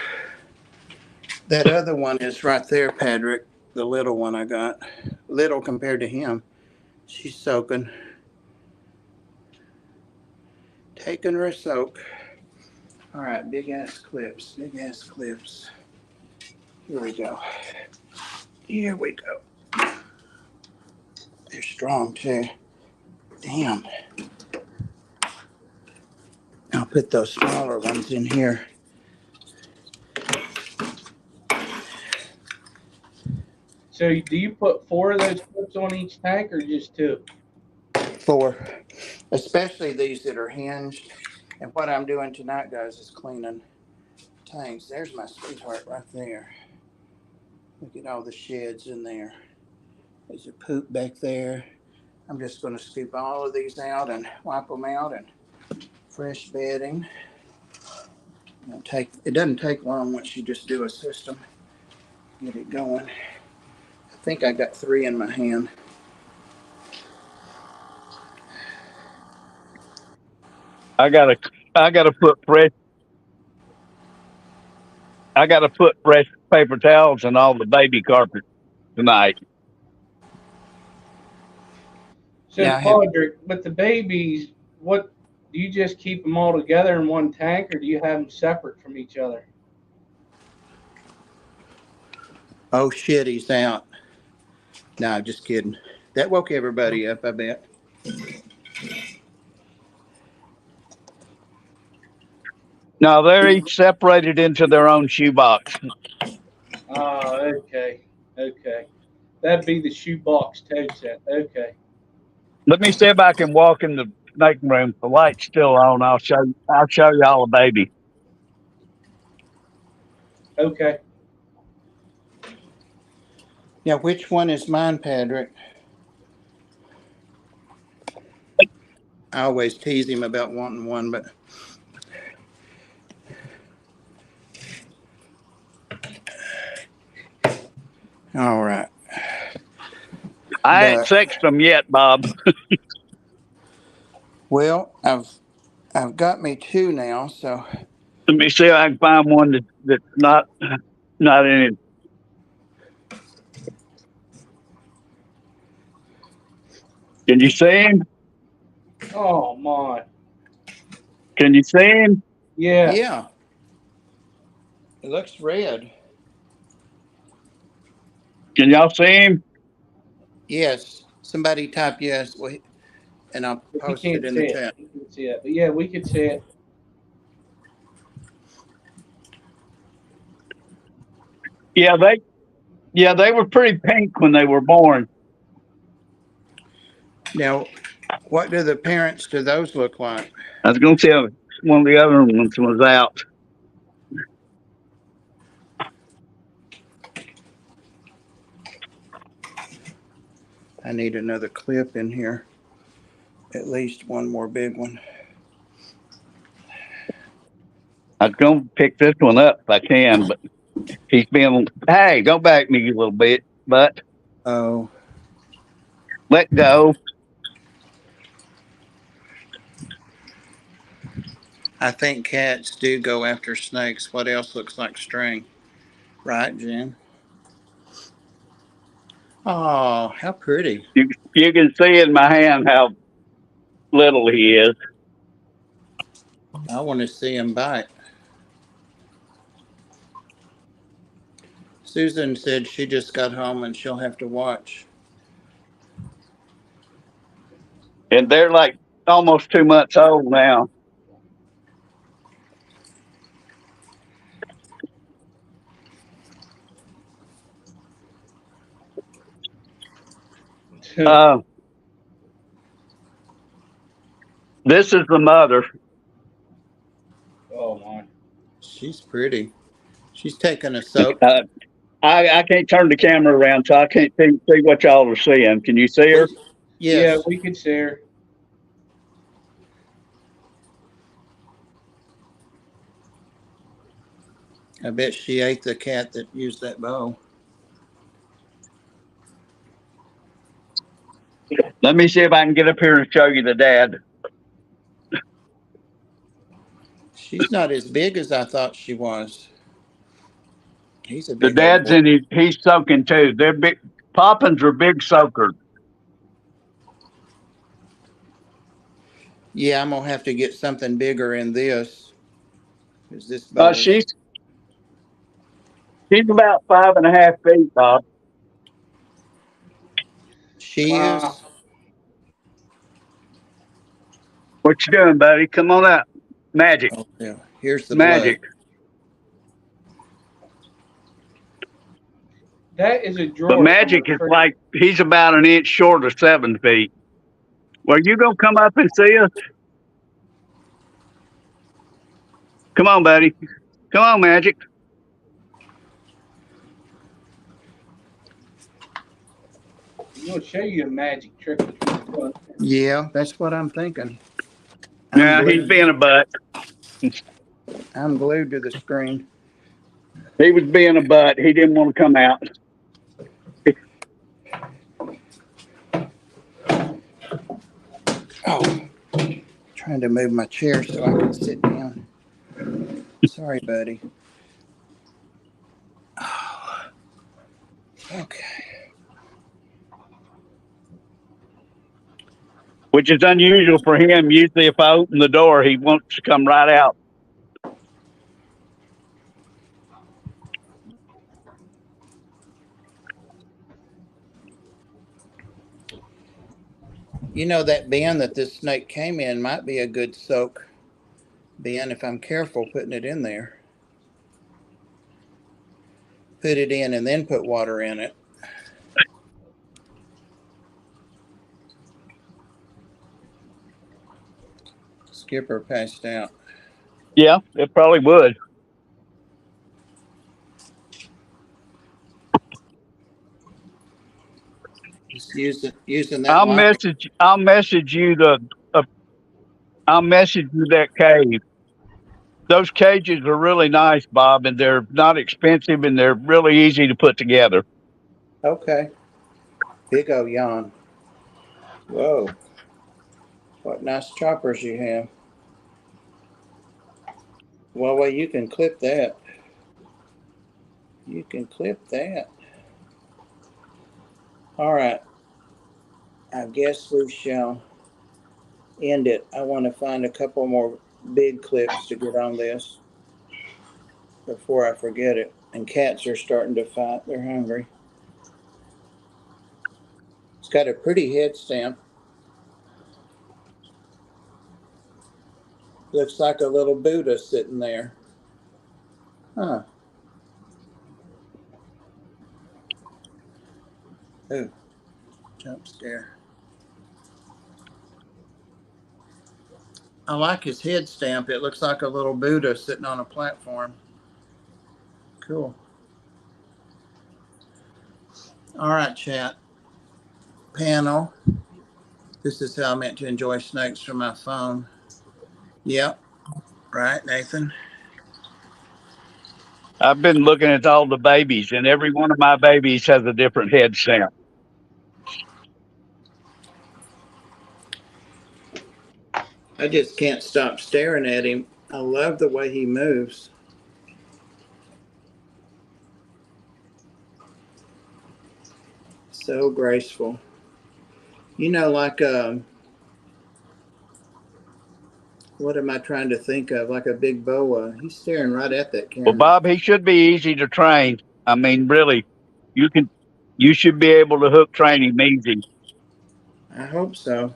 other one is right there, Patrick. The little one I got. Little compared to him. She's soaking. Taking her a soak. All right, big ass clips. Big ass clips. Here we go. Here we go. They're strong too. Damn. I'll put those smaller ones in here. So do you put 4 of those clips on each tank or just 2? 4. Especially these that are hinged. And what I'm doing tonight, guys, is cleaning tanks. There's my sweetheart right there. Look at all the sheds in there. There's a poop back there. I'm just going to scoop all of these out and wipe them out and fresh bedding. It doesn't take long once you just do a system. Get it going. I think I got 3 in my hand. I gotta put fresh paper towels in all the baby carpet tonight. So Yeah, I have. Padraig, but the babies, what do you just keep them all together in one tank or do you have them separate from each other? Oh shit, he's out. No, just kidding. That woke everybody up, I bet. No, they're each separated into their own shoebox. Oh, okay. Okay. That'd be the shoebox toad set. Okay. Let me see if I can walk in the snake room. The light's still on. I'll show y'all a baby. Okay. Now, which one is mine, Patrick? I always tease him about wanting one, but all right. I ain't sexed them yet, Bob. Well, I've got me two now, so Let me see if I can find one that's not in it. Can you see him? Oh my. Can you see him? Yeah. yeah. It looks red. Can y'all see him? Yes. Somebody type yes, and I'll If you post it can't in see the it, chat. you can see it. But yeah, we could see it. Yeah, they were pretty pink when they were born. Now, what do the parents to those look like? I was gonna see if one of the other ones was out. I need another clip in here. At least one more big one. I was gonna pick this one up if I can, but he's being, hey, don't back me a little bit, but Oh, let go. I think cats do go after snakes. What else looks like string? Right, Jen? Oh, how pretty. You can see in my hand how little he is. I want to see him bite. Susan said she just got home and she'll have to watch. And they're like almost 2 months old now. This is the mother. Oh my. She's pretty. She's taking a soak. I can't turn the camera around, so I can't see what y'all are seeing. Can you see her? Yeah, Yes. we could see her. I bet she ate the cat that used that bow. Let me see if I can get up here and show you the dad. She's not as big as I thought she was. He's a The big old dad's boy. he's soaking too. They're big. Poppins are big soakers. Yeah, I'm gonna have to get something bigger in this. Is this bow? She's about 5.5 feet, Bob. She Wow. is. What you doing, buddy? Come on up. Magic. Oh, yeah. Here's the Magic. blood. That is a drawer. But Magic is like, he's about an inch short of 7 feet. Well, you gonna come up and see us? Come on, buddy. Come on, Magic. I'm gonna show you a magic trick. Yeah, that's what I'm thinking. Yeah, he's being a butt. I'm glued to the screen. He was being a butt. He didn't want to come out. Oh, trying to move my chair so I can sit down. Sorry, buddy. Oh, okay. Which is unusual for him. Usually if I open the door, he wants to come right out. You know, that bin that this snake came in might be a good soak. Ben, if I'm careful putting it in there. Put it in and then put water in it. Skipper passed out. Yeah, it probably would. Just using that I'll lock. message. I'll message you the. Uh, I'll message you that cave. Those cages are really nice, Bob, and they're not expensive, and they're really easy to put together. Okay. Big O yawn. Whoa. What nice choppers you have. Well, you can clip that. You can clip that. All right. I guess we shall end it. I want to find a couple more big clips to get on this before I forget it. And cats are starting to fight. They're hungry. It's got a pretty head stamp. Looks like a little Buddha sitting there. Huh. Ooh, jump scare. I like his head stamp. It looks like a little Buddha sitting on a platform. Cool. All right, chat. Panel. This is how I meant to enjoy snakes from my phone. Yep. Right, Nathan? I've been looking at all the babies, and every one of my babies has a different head stamp. I just can't stop staring at him. I love the way he moves. So graceful. You know, like what am I trying to think of? Like a big boa. He's staring right at that Well, camera. Bob, he should be easy to train. I mean, really, you can, you should be able to hook train him easy. I hope so.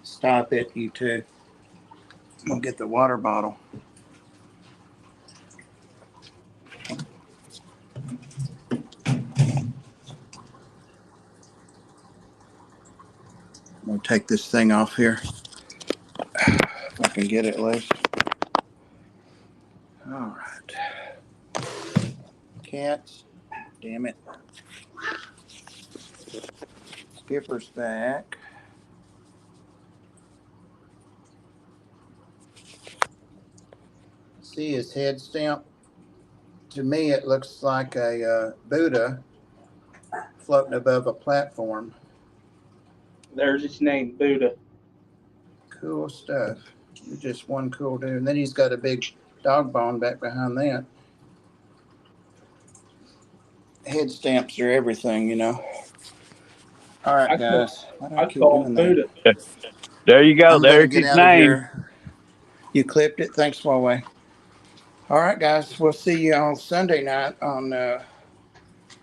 Stop it, you two. I'm gonna get the water bottle. I'm gonna take this thing off here. If I can get it loose. All right. Cats. Damn it. Skipper's back. See his head stamp? To me, it looks like a Buddha floating above a platform. There's his name, Buddha. Cool stuff. You're just one cool dude. And then he's got a big dog bone back behind that. Head stamps are everything, you know. All right, guys. Why do I I'd keep call him doing that? Buddha. There you go. I'm going to There's get his out of name. here. You clipped it. Thanks, Huawei. All right, guys. We'll see you on Sunday night on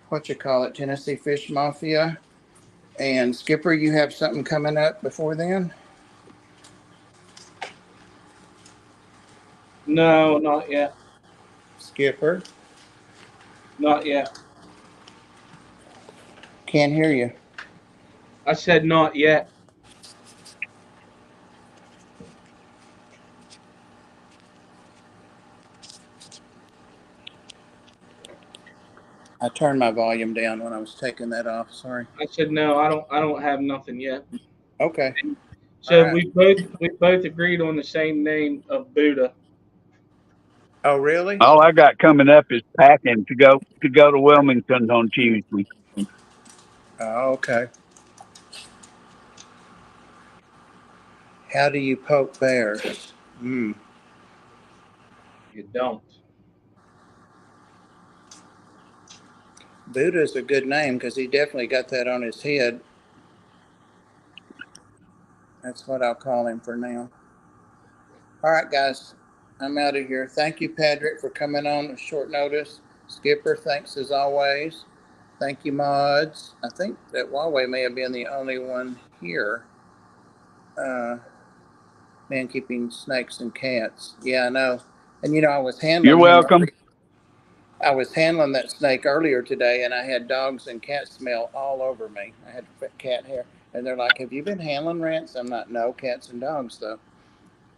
what you call it, Tennessee Fish Mafia. And Skipper, you have something coming up before then? No, not yet. Skipper, Not yet. can't hear you. I said not yet. I turned my volume down when I was taking that off. Sorry. I said no. I don't have nothing yet. Okay. All So right. we both agreed on the same name of Buddha. Oh, really? All I got coming up is packing to go to Wilmington on Tuesday. Oh, okay. How do you poke bears? Hmm. You don't. Buddha's a good name because he definitely got that on his head. That's what I'll call him for now. All right, guys. I'm out of here. Thank you, Patrick, for coming on at short notice. Skipper, thanks as always. Thank you, mods. I think that Huawei may have been the only one here. Man keeping snakes and cats. Yeah, I know. And I was You're handling him welcome. I was handling that snake earlier today, and I had dogs and cat smell all over me. I had cat hair, and they're like, "Have you been handling rats?" I'm not. No, cats and dogs though.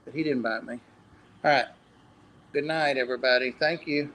But he didn't bite me. All right. Good night, everybody. Thank you.